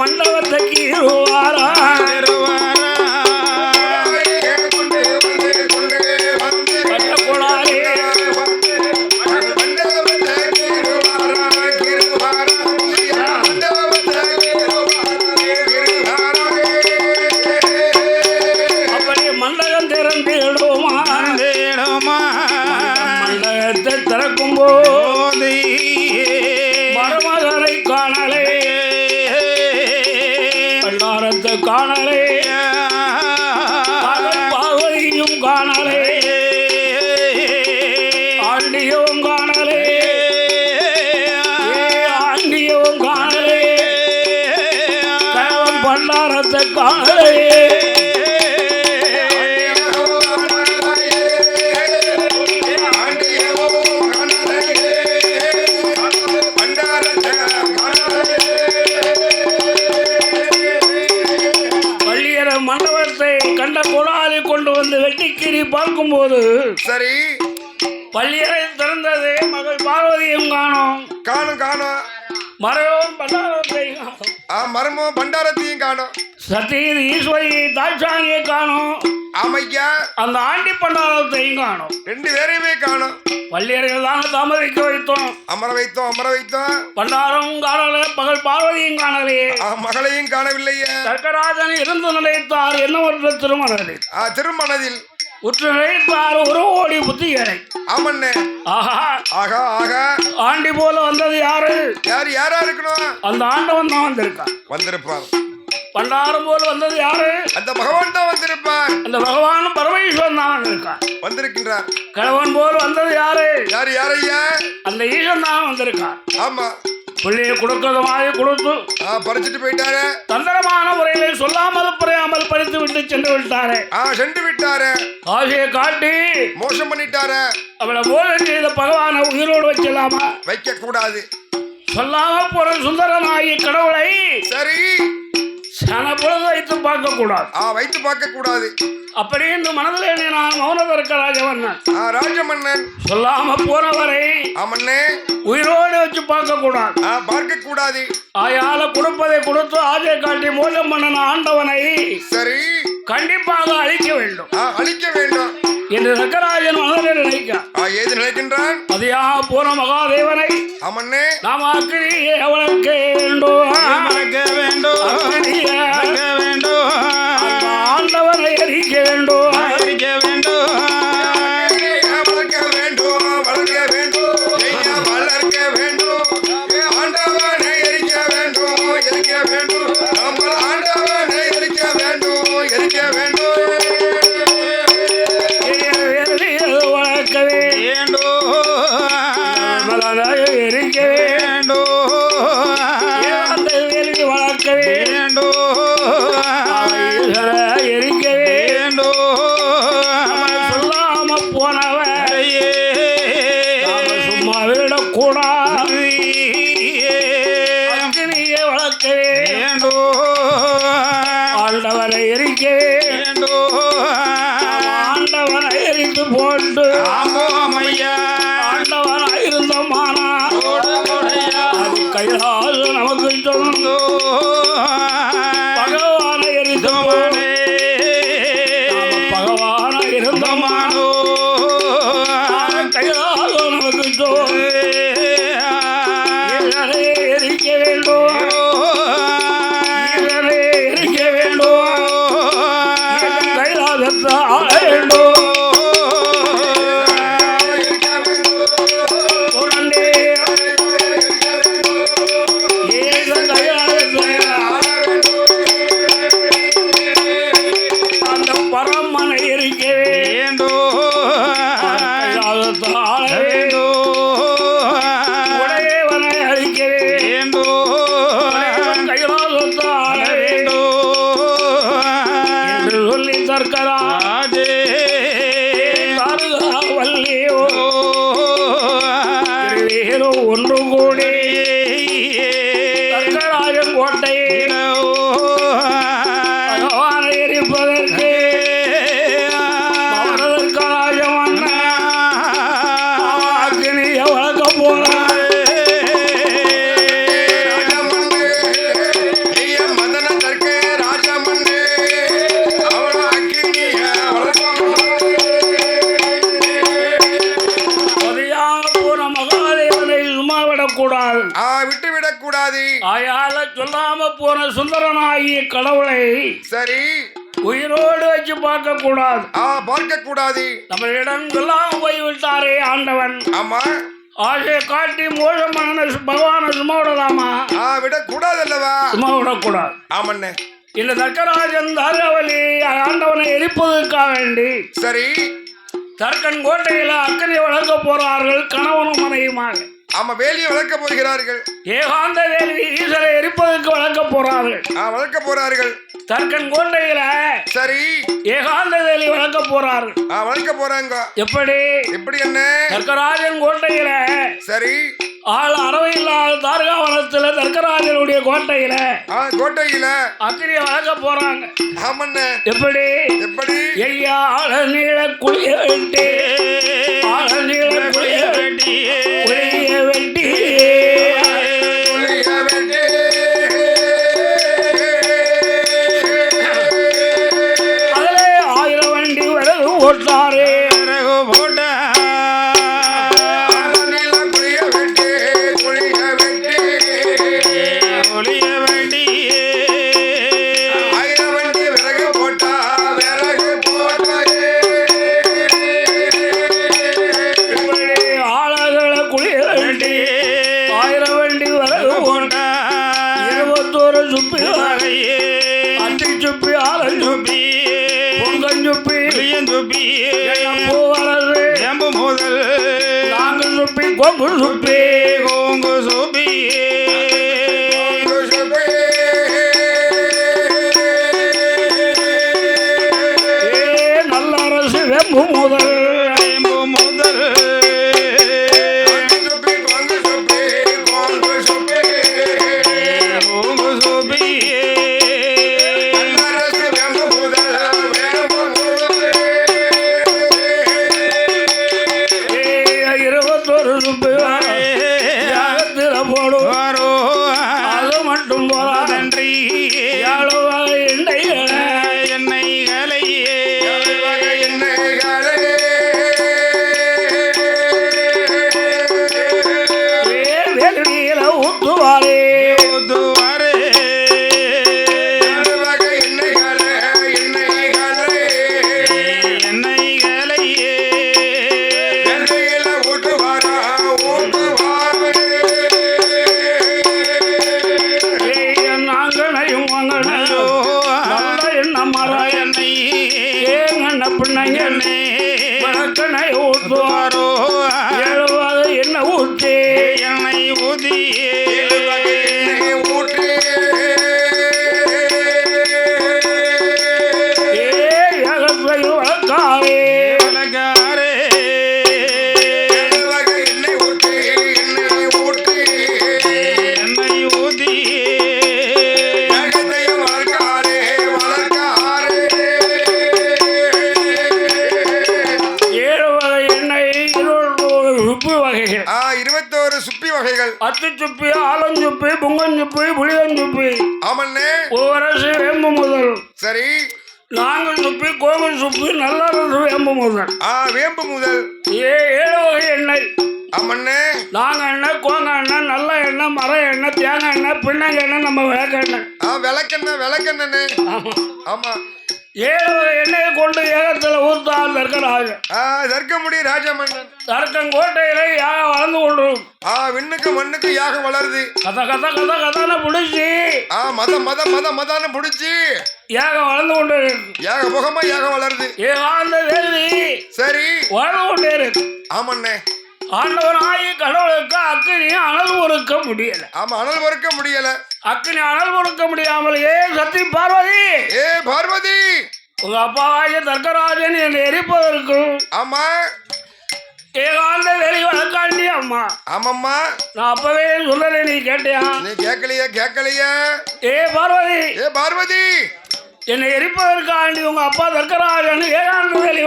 மண்டபத்தை கீறுவாரா. மருமகனை காணலே, பண்டாரத்தை காணலே, பார்வதியும் காணலே, ஆண்டியவும் காணலே, ஆண்டியவும் காணலே, பண்டாரத்தை காணலே. மண்டபத்தை கண்ட கோடாலி கொண்டு வந்து வெட்டிக்கிரி பார்க்கும் போது, சரி, பள்ளியறை திறந்தது. மகள் பார்வதியும் காணும், மரமும் பண்டாரத்தையும் காணும், சத்தியின் ஈஸ்வரி தாட்சாணியை காணும், ஆமையா, அந்த ஆண்டி பண்டாரத்தையும் காணும். 2 பேரையுமே காணும். பள்ளியறையில் தான் தாமதிக்க வைத்தோம், அமர வைத்தோம். பண்டாரம் காணல, பகல் பார்வதியும் காணலையே, மகளையும் காணவில்லையே. தர்க்கராஜன் இருந்து நினைத்தார். என்ன ஒரு திருமணத்தில் உற்று நினைத்தார். ஒரு கோடி புத்திகளை. ஆமண்ணே. ஆகா, ஆண்டி போல வந்தது யாரு? யாரா இருக்கணும்? அந்த ஆண்டவன் தான் வந்திருப்பார். பண்டாரம் போல வந்தது யாரு? அந்த பகவான் தான் வந்திருப்பார். அந்த பகவானும் பரமேஸ்வரன் தான் வந்திருக்கின்றார். கிழவன் போல் வந்தது யாரு? யாரையா? அந்த ஈசன் தான் வந்திருக்கார். ஆமா, பிள்ளையை கொடுக்கறது மாதிரி கொடுத்து பறிச்சுட்டு போயிட்டாரு. தந்திரமான முறையில சொல்லாமல் புரியாமல் பறித்து விட்டு சென்று விட்டாரு. ஆசையை காட்டி மோசம் பண்ணிட்டாரு. அவளை மோசம் செய்த பகவானை உயிரோடு வைக்கலாமா? வைக்க கூடாது. சொல்லாம போற சுந்தரனாகி கடவுளை, சரி, சன பொழுது வைத்து பார்க்க கூடாது. அப்படின்னு மனதில் நான் ராஜமன்னன் சொல்லாம போனவரை உயிரோடு வச்சு பார்க்க கூடாது. ஆயால கொடுப்பதை கொடுத்து ஆசை காட்டி மோசம் பண்ண ஆண்டவனை, சரி, கண்டிப்பாக அழிக்க வேண்டும் என்று தர்க்கராஜன் மனதில் நினைக்கின்றான். அதையா போன மகாதேவனை நாம் அக்கினியை வளர்க்க வேண்டும், ஆண்டவனை எரிக்க வேண்டும், வளர்க்க வேண்டும். வந்து போட்டு ஆமோமையா ஆண்டவனாயிருந்தோமானா அது கையால் நமக்கு சொந்தோ பகவான எரிந்தோமானே பகவான இருந்தோமானோ கையால் நமக்கு சொந்தோ எரிக்க வேண்டும் எரிக்க வேண்டும் கைலாசத்தை ஆள வேண்டும் அந்த பரமனை எரிக்க வேண்டும் கைலாசத்தை ஆள வேண்டும் உடையவனை அழிக்க வேண்டும் கைலாசத்தை ஆள வேண்டும் என்று சொல்லி தற்கராஜே வல்லியோ வேறோ ஒன்று கூடி தற்கராஜன் கோட்டையிலோ பகவானை எரிப்பதற்கு அவரதற்கராஜமான அக்னியை வளர்க்க போனார் விட்டுவிடக் கூடாது. ஆயால சொல்லாம போன சுந்தரனாகிய கடவுளை சரி உயிரோடு வச்சு பார்க்க கூடாது. பார்க்க கூடாது. நம்மளிடம் சொல்லாம போய் விட்டாரே ஆண்டவன். ஆமா ஆசையை காட்டி மோசமான பகவான சும்மா விடலாமா? விடக்கூடாது அல்லவா? சும்மா விடக்கூடாது. ஆமண்ணே இந்த தர்க்கராஜன் தாராவலி ஆண்டவனை எரிப்பதற்காக வேண்டி சரி தர்க்கன் கோட்டையில அக்கறை வளர்க்க போறார்கள் கணவனும் மனைவியுமாக. ஆமா வேலியை வளர்க்க போகிறார்கள். ஏகாந்த வேலி ஈஸ்வரை எரிப்பதற்கு வளர்க்க போறார்கள். வளர்க்க போறார்கள். தர்க்கன் கோட்டையில சரி ஏகாந்த வேலி வளர்க்க போறார்கள். வளர்க்க போறாங்க. எப்படி எப்படி என்ன? தர்க்கராஜன் கோட்டையில சரி ஆள் அறவையில்லாத தார்காவனத்துல தர்க்கராஜனுடைய கோட்டையில அக்கிரியை வளர்க்க போறாங்க. ஆமண்ணே எப்படி எப்படி? ஐயா ஆள நீள குளிய வெட்டி ஆள நீள குளிய வெட்டி குளிய வெட்டி அதிலே 1000 வண்டி விறகு ஓட்டாரே கோங்கு சுப்பி கோங்கு சுப்பி நல்ல அரசு வெம்பு முதல் என்ன ஊற்றி என்னை ஊதியே முதல் அத்திச்சுப்பி ஆலஞ்சுப்பி புங்கஞ்சுப்பி புளியஞ்சுப்பி ஆமண்ணே ஒவ்வொரு வேம்பு முதல் சரி நாங்கள் சுப்பி கோவில் சுப்பி நல்ல வேம்பு முதல் வேம்பு முதல் 7 வகை எண்ணெய் ஆமண்ணே நாங்க எண்ணெய் கோங்க எண்ணெய் நல்ல எண்ணெய் மர எண்ணெய் தேங்காய் எண்ணெய் பின்னங்க எண்ணெய் நம்ம விளக்கெண்ணெய் விளக்கெண்ணே ஆமா 7 வகை எண்ணெயை கொண்டு ஏகத்துல ஊர்த்தான் தர்க்கராஜ தர்க்கமுடி ராஜமன்னன் தர்க்கங்கோட்டையில யாகம் வளர்ந்து கொள்றோம் விண்ணுக்கு மண்ணுக்கு யாகம் வளருது கத கத கத கதான புடிச்சு மத மத மத மதான புடிச்சு யாகம் வளர்ந்து கொண்டு யாக முகமா யாகம் வளருது ஏகாந்த வேதி சரி வளர்ந்து கொண்டே இருக்கு ஆமண்ணே ஆண்டவனாகி கடவுளுக்கு அக்கினி அனல் பொறுக்க முடியல அனல் பொறுக்க முடியல அக்கினி அனல் பொறுக்க முடியாமல் சத்தி பார்வதி பார்வதி உங்க அப்பாவாகிய தர்க்கராஜன் என்னை எரிப்பதற்கு ஆமா ஏகாந்த வெளி வழக்காண்டி அம்மா ஆமாம்மா நான் அப்பவே சொல்லலை நீ கேட்டியா நீ கேட்கலையா பார்வதி பார்வதி என்னை எரிப்பதற்காண்டி உங்க அப்பா தர்க்கராஜன் ஏகாந்த வேலி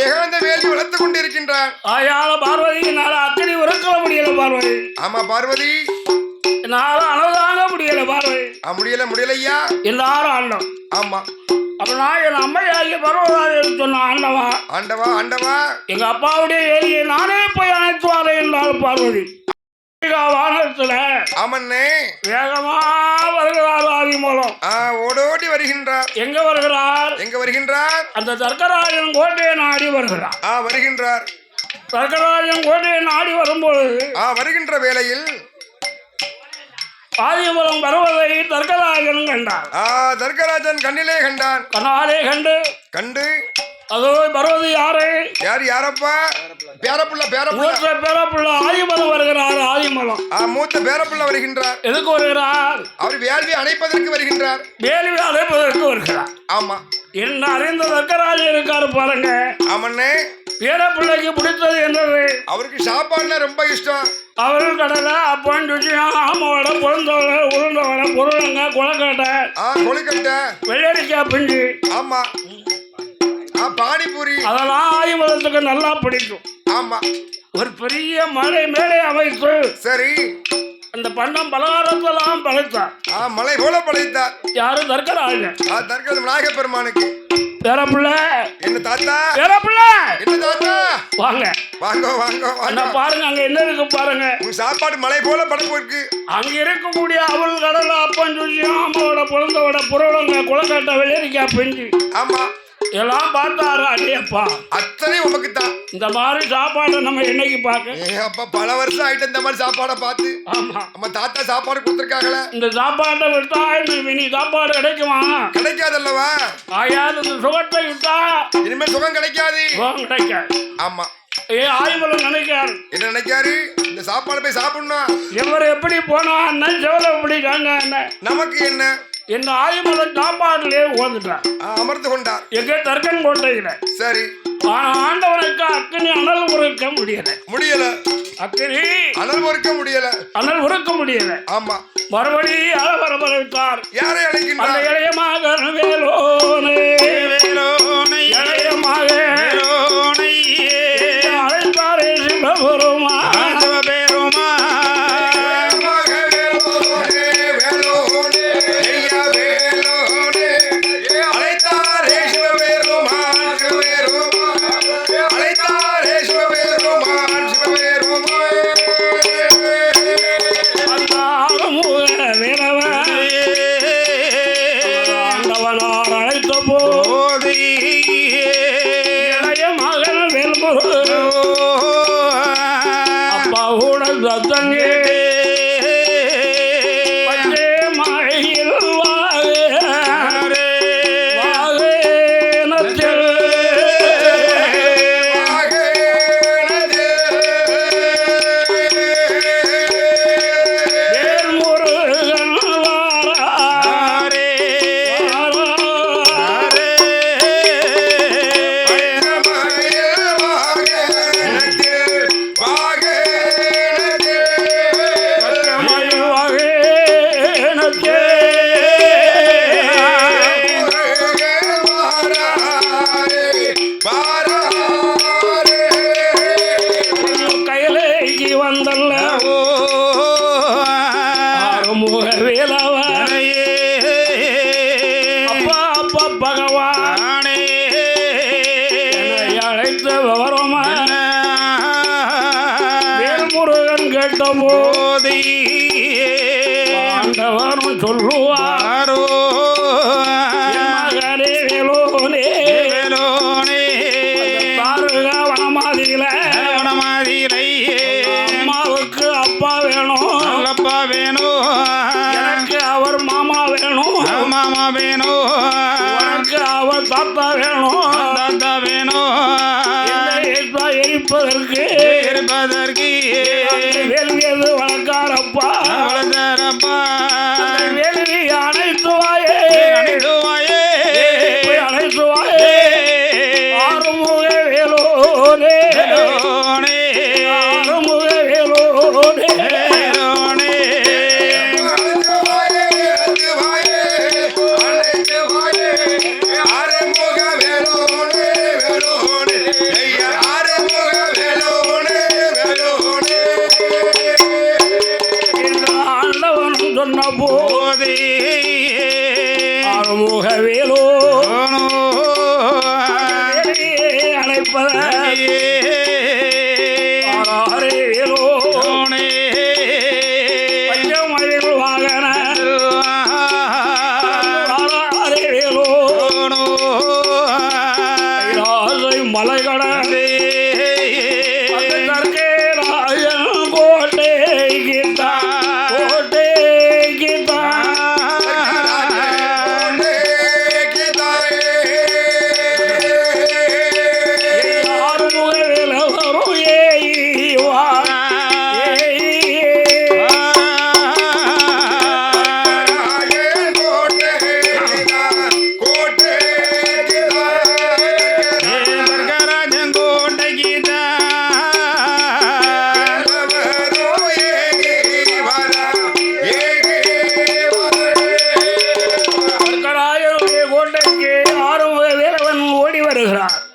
ஏகாந்த வேலி வளர்த்து கொண்டிருக்கின்றார் ஆயால பார்வதி என்னால அக்கினி உறக்க முடியல பார்வதி ஆமா பார்வதி என்னால அனதாங்க முடியல பார்வதி முடியலையா எல்லாரும் ஆண்டோம் ஆமா அப்ப நான் என் அம்மையாகிய பர்வதாதேவி சொன்ன ஆண்டவா எங்க அப்பாவுடைய ஏரியை நானே போய் அணைத்து வரேன் என்றால் பார்வதி வானத்துல ஆமண்ணே வேகமா வருகிறார் ஆதி மூலம் ஓடோடி வருகின்றார் எங்க வருகிறார் அந்த தர்க்கராஜன் கோட்டையை நாடி வருகிறார் தர்க்கராஜன் கோட்டையை நாடி வரும்பொழுது வருகின்ற வேளையில் ஆதிமூலம் வருவதை தர்க்கராஜன் கண்டார் தர்க்கராஜன் கண்ணிலே கண்டான் கண்ணாலே கண்டு அதோ வருவது யாரப்பா பேரப்புள்ள ஆதிமலம் வருகிறார் மூத்த பேரப்புள்ள வருகின்றார் எதுக்கு வருகிறார் அவர் வேள்வி அணைப்பதற்கு வருகின்றார் ஆமா என்ன அறிந்த தர்க்கராஜன் இருக்காரு பாருங்க ஆமண்ணே பேரப்பிள்ளைக்கு பிடித்தது என்னது அவருக்கு சாப்பாடுல ரொம்ப இஷ்டம் அவரும் கடலை அப்பன் ருச்சியம் ஆமோட பொழுந்தோட உருண்டோட பொருளங்க கொழுக்கட்டை வெள்ளரிக்காய் பிஞ்சு ஆமா பானிபூரி அதெல்லாம் ஆதிமலத்துக்கு நல்லா பிடிக்கும் ஆமா ஒரு பெரிய மலை மேலே அமைத்து சரி அந்த பண்டம் பலகாரத்தெல்லாம் படைத்தார் மலை போல படைத்தார் யாரு தர்க்கராஜன் விநாயகப் பெருமானுக்கு பேரப்புள்ள என்ன தாத்தா என்ன தாத்தா வாங்க பாருங்க அங்க என்ன இருக்கு பாருங்க சாப்பாடு மலை போல படைப்பு இருக்கு அங்க இருக்கக்கூடிய அவள் கடலை அப்பன் ருச்சியம் ஆமோட பொழுந்தோட பொருளங்க குளக்கட்டை வெள்ளரிக்காய் பிஞ்சு ஆமா எல்லாம் பார்த்தாரு அடியப்பா அத்தனை உமக்கு தான் இந்த மாதிரி சாப்பாடை நம்ம என்னைக்கு பார்க்க அப்ப பல வருஷம் ஆயிட்டு இந்த மாதிரி சாப்பாடை பார்த்து ஆமா நம்ம தாத்தா சாப்பாடு கொடுத்துருக்காங்கள இந்த சாப்பாட்டை விட்டா இனி சாப்பாடு கிடைக்குமா கிடைக்காதல்லவா ஆயாது இந்த சுகத்தை விட்டா இனிமே சுகம் கிடைக்காது ஆமா ஆய்வுல நினைக்காரு என்ன நினைக்காரு இந்த சாப்பாடு போய் சாப்பிடணும் எவர் எப்படி போனா அண்ணன் செவல எப்படி நமக்கு என்ன என்ன ஆயுமலன் சாப்பாட்டிலே உட்கார்ந்துட்டார் அமர்ந்து கொண்டார் எங்க தர்க்கன் கோட்டையில சரி ஆண்டவனுக்கு அக்கினி அனல் உருக்க முடியல அக்கினி அனல் உருக்க முடியல ஆமா மறுபடி வரவழைத்தார் யாரை அழைக்கின்றார் அந்த இளையமாக வேலோனை இளையமாக அழைத்தாரே சிவபெருமா Oh அழைத்த விவரமா வேல்முருகன் கேட்ட போதி ஆண்டவரும் சொல்லுவாரோ மகனே வேலோனே வனமாதியில அம்மாவுக்கு அப்பா வேணும் அப்பா வேணும் எனக்கு அவர் மாமா வேணும் உனக்கு அவர் தாத்தா வேணும் எரிப்பதற்கு வேள்வியது வளர்க்காரப்பா வேள்வி அனைத்துவாயே அனைத்துவாயே ஆறுமுக வேலோனே ஆறுமுக வேலோனே சொன்ன போதே ஆறுமுக வேலோ அழைப்பதே வேலோ பஞ்சமயில் வாகன வேலோ மலை கடந்தே ராஜன் கோட்டை கீதா கோட்டை கீதா ஆறுமுக வேலவரும் ஏவா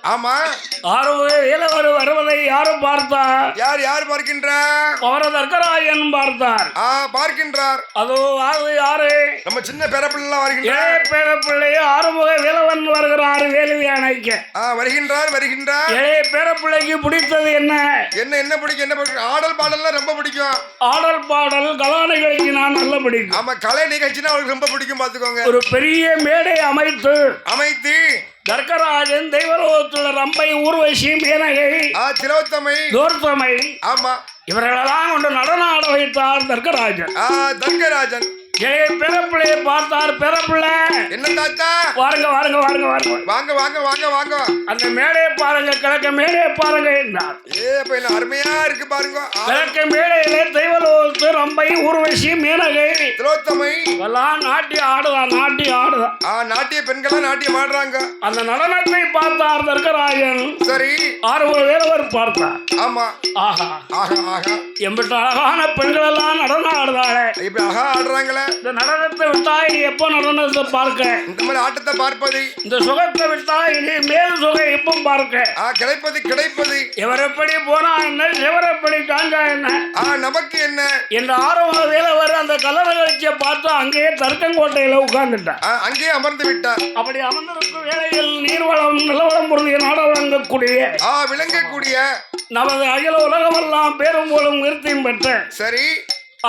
ஆமா ஆறுமுக வேலவர் வருவதை யாரும் பார்த்தார் யார் பார்க்கின்றார் தர்க்கராயன் பார்த்தார் பார்க்கின்றார் அதோ அது யாரு நம்ம சின்ன பேரப்பிள்ளை வருகின்றார் பேரப்பிள்ளை ஆறுமுக வேலவன் வருகிறார் வேலுவி அணைக்க வருகின்றார் பேரப்பிள்ளைக்கு பிடித்தது என்ன பிடிக்கும் ஆடல் பாடல்லாம் ரொம்ப பிடிக்கும் ஆடல் பாடல் கலா நிகழ்ச்சி நான் நல்ல பிடிக்கும் ஆமா கலை நிகழ்ச்சினா அவருக்கு ரொம்ப பிடிக்கும் பாத்துக்கோங்க ஒரு பெரிய மேடை அமைத்து தர்க்கராஜன் தெய்வலோகத்துல ரம்பை ஊர்வசி மேனகை திலோத்தமை ஆமா இவர்களெல்லாம் கொண்டு நடனம் ஆட வைத்தார் தர்க்கராஜன் பேரப்பிள்ளையை பார்த்தார் பேரப்பிள்ளை என்ன தாத்தா வாங்க அந்த மேடையை பாருங்க கிழக்க மேடையை பாருங்க என்றார் அருமையா இருக்கு பாருங்க கிழக்க மேடையில தெய்வலோகத்து ரம்பை ஊர்வசி மேனகை திலோத்தமை எல்லாம் நாட்டியம் ஆடுதா நாட்டிய பெண்களா நாட்டியம் ஆடுறாங்க அந்த நடனத்தை பார்த்தார் தர்க்கராஜன் சரி ஆறுமுக வேலவர் பார்த்தார் ஆமா ஆஹா எம்பிட்டு அழகான பெண்கள் எல்லாம் நடனம் ஆடுறாங்க இப்ப அழகா ஆடுறாங்களே இந்த நடனத்தை விட்டா இனி எப்போ நடனத்தை பார்க்க இந்த மாதிரி ஆட்டத்தை பார்ப்பது இந்த சுகத்தை விட்டா இனி மேல் சுகம் எப்போ பார்க்க கிடைப்பது இவர் எப்படி போனா என்ன இவர் எப்படி காஞ்சா என்ன நமக்கு என்ன என்ற ஆறுமுக வேலவர் அந்த கலர் நிகழ்ச்சியை பார்த்து அங்கேயே தர்க்கங்கோட்டையில உட்கார்ந்துட்டார் அங்கேயே அமர்ந்து விட்டார் அப்படி அமர்ந்திருக்கும் வேளையில் நீர்வளம் நிலவரம் பொருளிய நாட விளங்கக்கூடிய நமது அகில உலகமெல்லாம் பேரும் போலும் உயர்த்தியும் பெற்ற சரி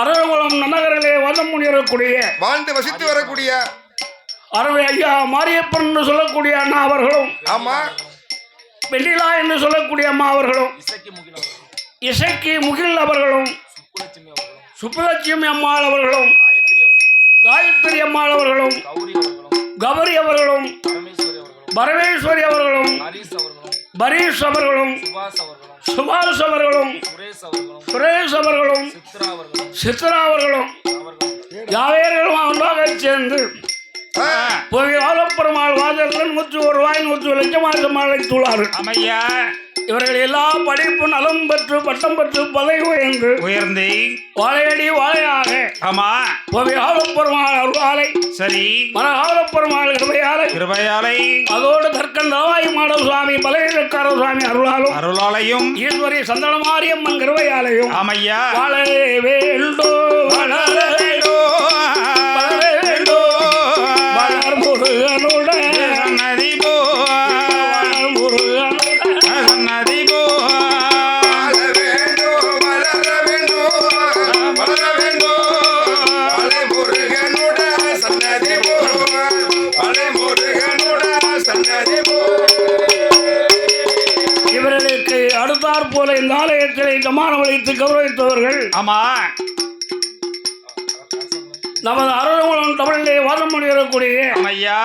அரவகுளம் நகரிலே வதம் முனியக்கூடிய வாழ்ந்து வசித்து வரக்கூடிய அறவை ஐயா மாரியப்பன் என்று சொல்லக்கூடிய அண்ணா அவர்களும் ஆமா வெள்ளிலா என்று சொல்லக்கூடிய அம்மா அவர்களும் இசைக்கு முகில் அவர்களும் சுப்புலட்சுமி அம்மாள் அவர்களும் காயத்ரி அம்மாள் அவர்களும் கௌரி அவர்களும் பரமேஸ்வரி அவர்களும் பரீஷ் அவர்களும் சுபாஷ் அவர்களும் சுரேஷ் அவர்களும் சித்ரா அவர்களும் யாவேர்களும் ஒன்றாக சேர்ந்து ஆலப்பெருமாள் வாசல்கள் 101 லட்சமாக அழைத்துள்ளார்கள். அமையா இவர்கள் எல்லா படிப்பு நலம் பெற்று பட்டம் பெற்று பதவி உயர்ந்து வாழையடி வாழையாக ஆமா ஆலப்பெருமாள் அருளாலை சரி ஆலப்பெருமாள் கிருபையாலை அதோடு தர்க்கன் தவாய் மாடவ சுவாமி பலவீனக்கார சுவாமி அருளாலையும் ஈஸ்வரி சந்தன மாரியம்மன் கிருபையாலையும் அமையா வாழ வேண்டோ முருகனுடன் தாய்மார் போல இந்த ஆலயத்திலே கமானம் அளித்து கௌரவித்தவர்கள். ஆமா, நமது அருள்மூலம் தமிழிலே வாதம் பண்ணிடக்கூடிய ஐயா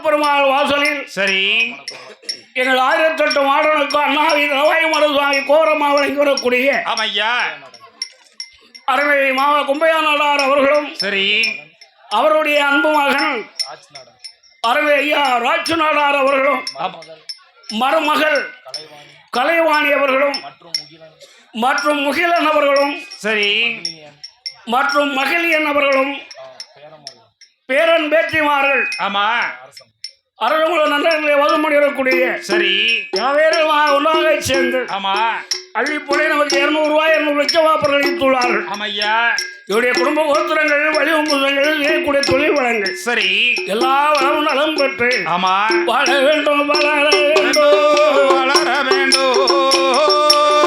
பெருமாள் வாசலில் சரி எங்கள் 1008 மாடனுக்கு அண்ணாவி ரவாய் மருதுவாமி கோரமா வழங்கி வரக்கூடிய ஆமையா அருமை மாவ கும்பையா நாடார் அவர்களும் சரி அவருடைய அன்பு மகன் அருமை ஐயா ராட்சு நாடார் அவர்களும் மருமகள் கலைவாணி அவர்களும் மற்றும் முகிலன் அவர்களும் சரி மற்றும் மகிழியன் அவர்களும் பேரன் பேத்திமார்கள் ஆமா அருள்மூல நண்பர்களை வகுமணியிடக்கூடிய சரி யாவேரும் ஒன்றாக சேர்ந்து ஆமா அள்ளிப்பொழி நமக்கு 200 ரூபாய் 200 லட்சம் வாப்பர்கள் அளித்துள்ளார்கள். ஆமையா இவருடைய குடும்ப கோத்திரங்கள் வழிவம்புகள் செய்யக்கூடிய தொழில் வளங்கள் சரி எல்லா வளமும் நலம் பெற்று ஆமா வாழ வேண்டும் வளர வேண்டும் வளர வேண்டும்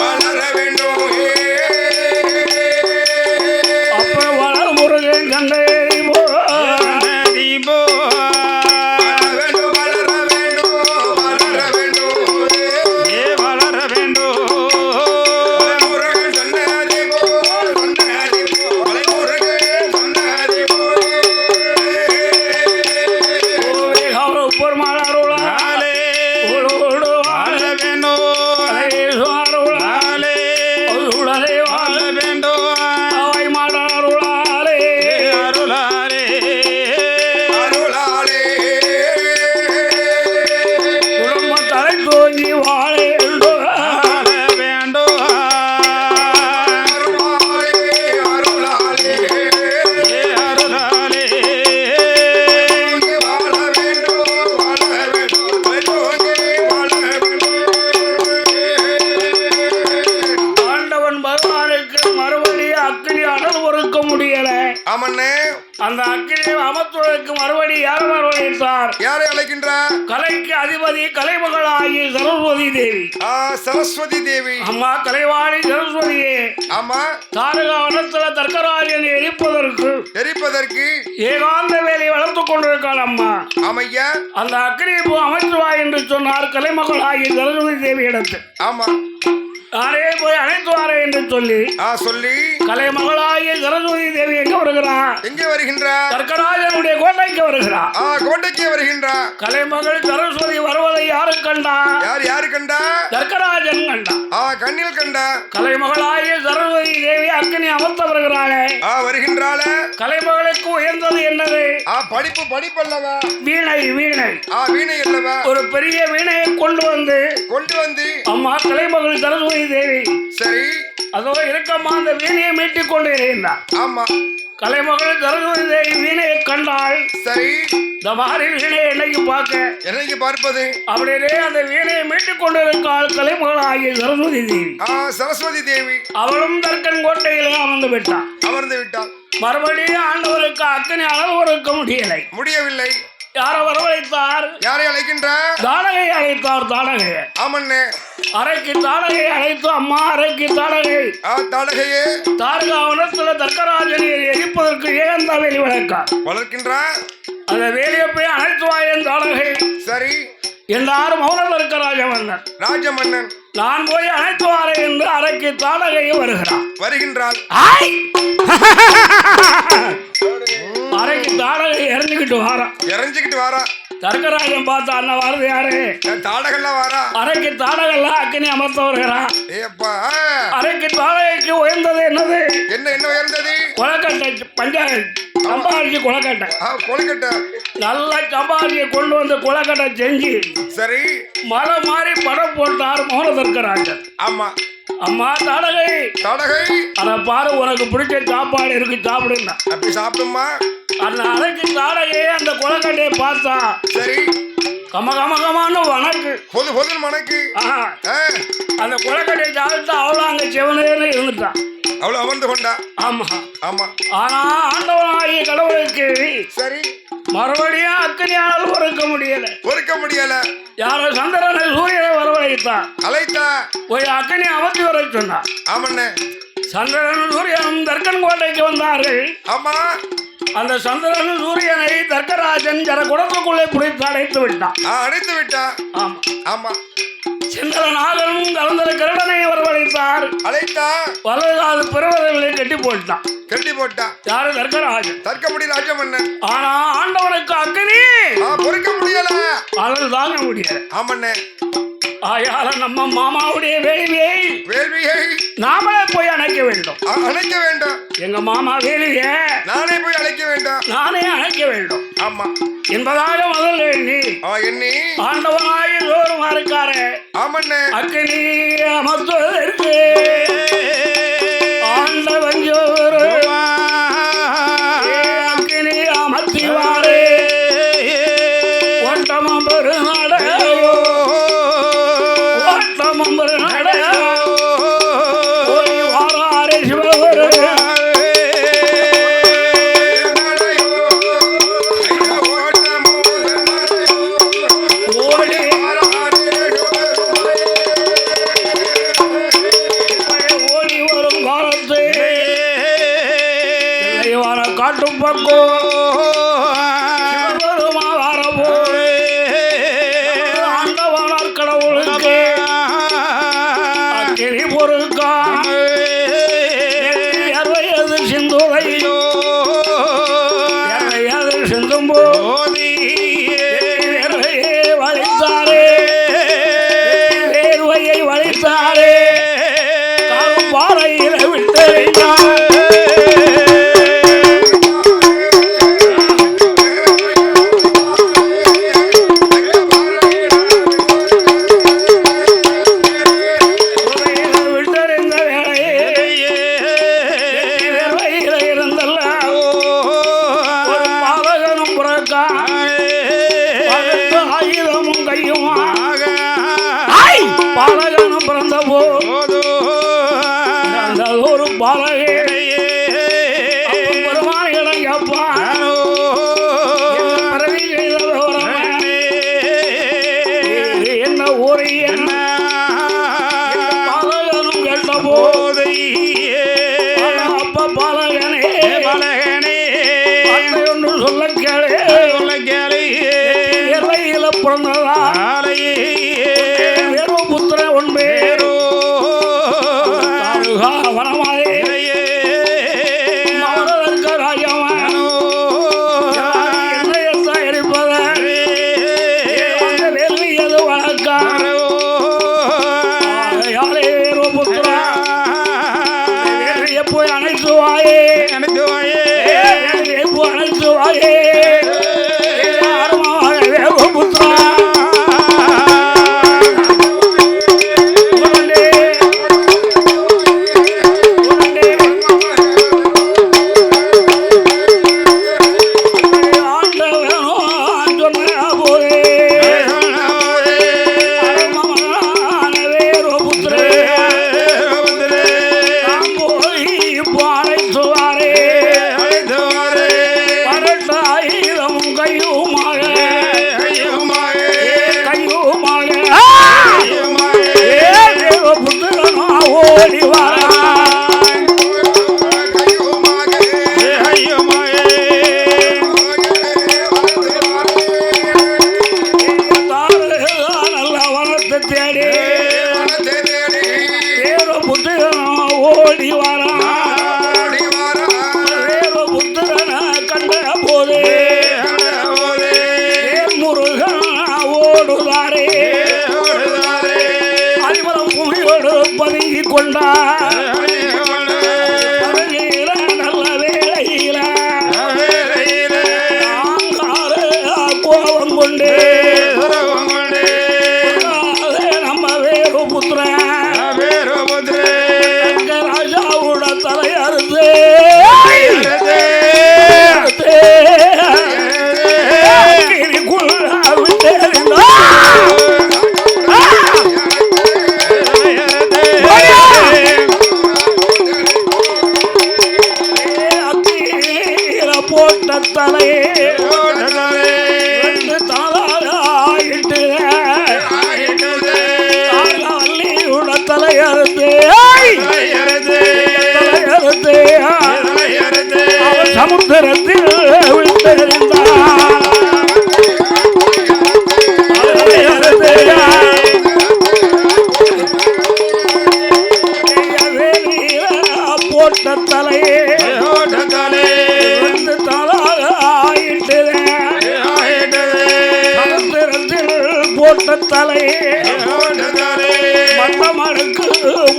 வளர வேண்டும். அப்ப வளர முருகன் கண்டே தீபோ அந்த அக்கினி அமர்த்துவதற்கு மறுபடி யார் வரவழைத்தார்? யாரை அழைக்கின்றார்? கலைக்கு அதிபதி கலைமகளாகி சரஸ்வதி தேவி. சரஸ்வதி தேவி. அம்மா கலைவாணி சரஸ்வதியே. ஆமா தாரகா வனத்துல தர்க்கராஜனை எரிப்பதற்கு ஏகாந்த வேலை வளர்த்துக் கொண்டிருக்காள் அம்மா. ஆமையா அந்த அக்கினி பூ அமைத்துவா என்று சொன்னார் கலைமகளாகி சரஸ்வதி தேவி இடத்து. ஆமா நானே போய் அழைத்துவாரே என்று சொல்லி கலைமகளாகிய சரஸ்வதி தேவி எங்க வருகிறார்? எங்க வருகின்றார்? தர்க்கராஜனுடைய கோட்டைக்கு வருகிறார். கோட்டைக்கு வருகின்றார். கலைமகள் சரஸ்வதி வருவதை யாரு கண்டா? யாரு கண்டா? தர்க்கராஜன் கண்டா. கண்ணில் கண்டா. கலைமகளாகிய சரஸ்வதி தேவி அக்கினி அமர்த்த வருகிறாளே. வருகின்றாளே. கலைமகளுக்கு உயர்ந்தது என்னது? படிப்பு அல்லவா? வீணை. வீணை அல்லவா? ஒரு பெரிய வீணையை கொண்டு வந்து அம்மா கலைமகள் சரஸ்வதி தேவி சரி அதோ இருக்கம்மா அந்த வீணையை மீட்டிக் கொண்டு இருந்தார். ஆமா கலைமகள் சரஸ்வதி தேவி வீணையை கண்டாள். சரி இந்த மாதிரி வீணையை என்னைக்கு பார்ப்பது அப்படியே அந்த வீணையை மீட்டுக் கொண்டிருக்காள் கலைமகள் ஆகிய சரஸ்வதி தேவி. அவளும் தர்க்கன் கோட்டையிலே அமர்ந்து விட்டாள். மறுபடியும் ஆண்டவருக்கு அக்கினி அளவு இருக்க முடியவில்லை. யாரை வரவழைத்தார்? யாரை அழைக்கின்றார்? தாடகை அழைத்தார். தாடகையை ஆமண்ணே அறைக்கு தாடகையை அழைத்து அம்மா அறைக்கு தாடகையே தாரகாவனத்துல தர்க்கராஜனை எரிப்பதற்கு ஏகந்த வேலி வளர்க்கின்றார். அந்த வேலியை போய் அழைத்து வாயன் தாடகை. சரி எல்லாரும் மௌனம் இருக்க ராஜமன்னன் நான் போய் அழைத்து வாரேன் என்று அறைக்கு தாடகையை வருகின்றாள். அறைக்கு தாடகை இறஞ்சிக்கிட்டு வாரா. தர்க்கராஜன் பார்த்தா அண்ணா வாரது யாரு? தாடகெல்லாம் வாரா. அறைக்கு தாடகெல்லாம் அக்கினி அமர்த்த வருகிறான். அறைக்கு தாடகைக்கு உயர்ந்தது என்னது? என்ன உயர்ந்தது? கொலக்கட்டை. பஞ்சாயத்து சம்பாரிச்சு கொலக்கட்டை நல்ல சம்பாரியை கொண்டு வந்து கொலக்கட்டை செஞ்சு சரி மலை மாதிரி படம் போட்டார் மௌன தர்க்கராஜன். அம்மா தாடகை அத பாரு உனக்கு பிடிச்ச சாப்பாடு இருக்கு சாப்பிடுங்க. அப்படி சாப்பிடுமா? அந்த அறைக்கு தாடகை அந்த கொலக்கட்டையை பார்த்தா சரி கமகமகமான வணக்கு அந்த கொலக்கட்டையை சாப்பிட்டு அவ்வளோ அங்க செவனேன்னு இருந்துட்டான். அவ்வளவு அமர்ந்து கொண்டா. ஆமா ஆனா ஆண்டவனாகிய கடவுளுக்கு சரி மறுபடியும் அக்கினியானால் பொறுக்க முடியல. யாரோ சந்திரனை சூரியனை வரவழைத்தா போய் அக்கினி அமர்த்தி வர சொன்னார். ஆமண்ணே சந்திரனும் சூரியனும் தர்க்கன் கோட்டைக்கு வந்தார்கள். ஆமா அந்த சந்திரனும் சூரியனை தர்க்கராஜன் குடத்துக்குள்ளே பிடித்து அடைத்து விட்டான். ஆமா செந்திரநாகனும் வளர்ந்த கருடனை வரவழைத்தார். அழைத்தார். வலது பிறவர்களை கட்டி போட்டான். யாரு? தர்க்கராஜன். தர்க்கமுடி ராஜமன்னன். ஆனா ஆண்டவனுக்கு அக்னி பொறுக்க முடியல, அனல் தாங்க முடியல. ஆமண்ணே. ஆயால நம்ம மாமாவுடைய வேள்வியை நாமளே போய் அணைக்க வேண்டும். எங்க மாமா வேள்வியை நானே போய் அழைக்க வேண்டும். நானே அணைக்க வேண்டும். ஆமா என்பதாக முதல் எண்ணி ஆண்டவனாய் தோறும் இருக்காரு. ஆமண்ணே. அக்னி அமர்த்துவதற்கு ஆண்டவன் ஜோறு அக்னி அமர்த்திவாரே. ஒட்டமம் பெருநாடையோ ஒட்டமம் பெருநாடையோ ஓடி வாராரே சிவபெரு காட்டும் பக்கோ வரவோ ஆண்டவனார் கடவுளுக்கு அக்கினி பொருட்கான் எதிர் சிந்துவையோ எதிர் சிந்தும் போதி வலித்தாரே வேர்வையை வலித்தாரே பாறையில விட்டறிந்தார். ஆயுதமும் கையுமாக பாலகனும் பிறந்த போது ஒரு பாலகையே பெருமானிடம் கேட்பான். பிறவி என்ன ஊரை என்ன பாலகனும் கேட்ட போதை அப்ப பாலகனே ஒன்று சொல்ல கேளு எல்லையில பிறந்ததா வேறு புத்திர ஒன்பேரோ வனமாயே மவரதற்கு ராஜமானோ என்னையத்தான் இருப்பதன் வேள்வி எது வழக்காரோ யாரே வேறு புத்திரா வேள்வியை போய் அணைத்துவாயே போய் அணைத்துவாயே வேறு புத்திரா பதுங்கி கொண்டார். நல்ல வேளையில கோபம் கொண்டு நம்ம வேறு புத்திர ராஜாவோட தலையறுத்து போட்ட தலையே தாளாயிட்டு தலையறுத்து அவர் சமுத்திரத்தில் விழுந்திருந்தார்.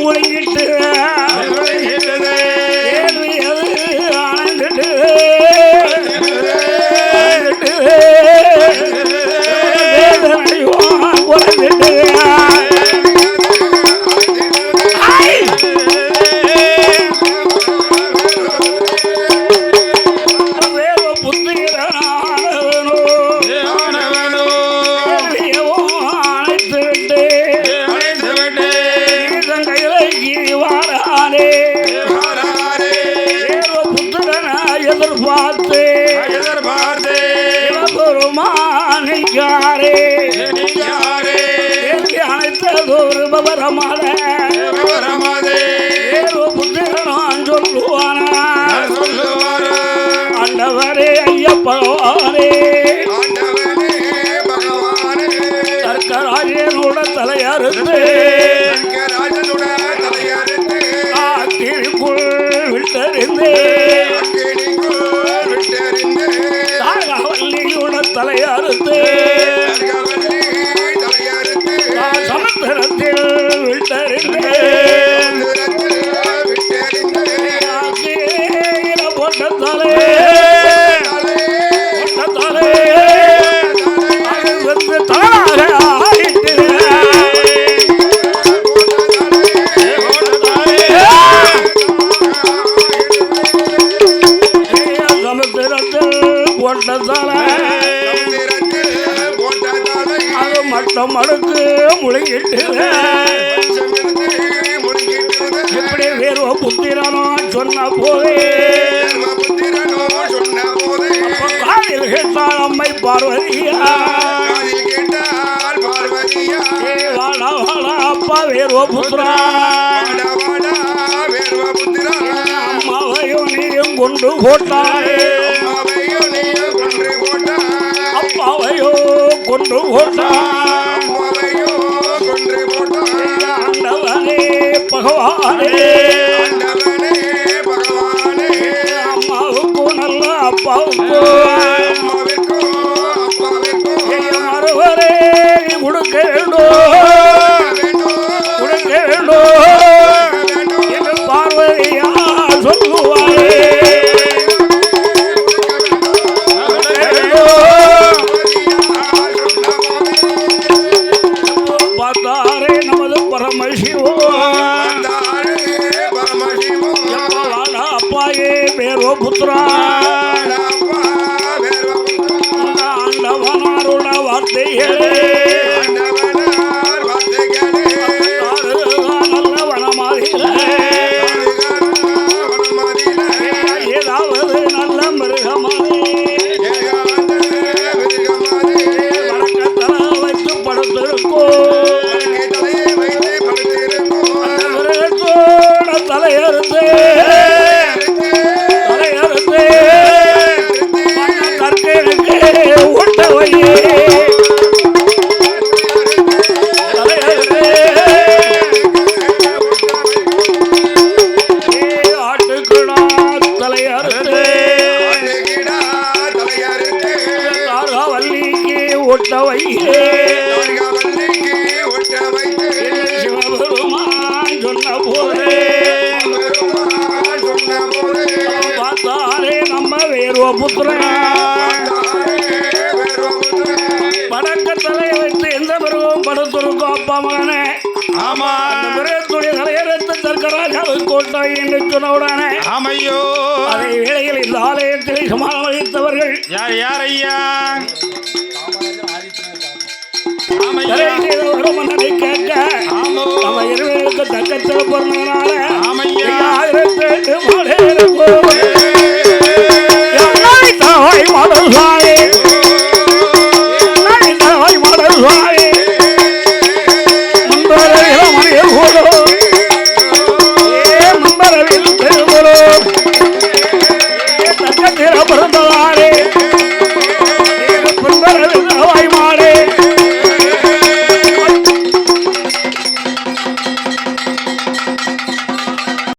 முழுங்கிட்டு ஆனந்துட்டு குறைந்துட்டு ஆண்டவரே ஐயப்பவாரே தர்க்கராஜனோட தலையறுத்து ஆத்திரிக்குள் விட்டறிந்து தாகவல்லியோட தலையறுத்து சமுத்திரத்தில் விட்டறிந்து போட்ட தலை அது மட்டம் மடுக்கு முழுங்கிட்டு இப்படி வேறு புத்திரனோ சொன்ன போதே காதில் கேட்டால் அம்மை பார்வதியா வாடா வாடா அப்பா வேறு புத்திரா அம்மாவையும் நீயும் கொண்டு போட்டாரே அப்பாவையோ கொண்டு போட்டான் ஆண்டவனே பகவானே அம்மாவுக்கும் நல்ல அப்பாவுக்கும் மறுவரே கொடுக்க வேண்டும் என்று பார்வதியா சொல்லுவாரே பார்த்தாரே நமது பரமசிவோ அப்பாயே பேரோ புத்திரா ஆண்டவனாரோட வார்த்தைகளே நல்ல வனமாதிகளே ஏதாவது நல்ல மிருகமாதி வணக்கத்தல வைத்து படுத்திருக்கோம் தலையறுத்து தற்கனுக்கு ஒட்டவையே ஆட்டுக்குடா தலையறுத்து தாரவல்லிக்கு ஒட்டவையே சிவபெருமான் சொன்ன போதே பார்த்தாலே நம்ம வேறு புத்திரன் படக்க தலையை வைத்து எந்த பிறகும் படுத்திருக்கோம் அப்பா மகனே ஆமா பிறத்துடைய தலையறுத்து தர்க்கராஜாவை கோட்டை என்று சொன்னவுடனே ஆமையோ அதே வேளையில் இந்த ஆலயத்தில் சமாளம் அளித்தவர்கள் யார் யார் ஐயா மன்னனை கேட்க நம்ம இருவர்களுக்கு தக்கத்தில் பிறந்ததுனால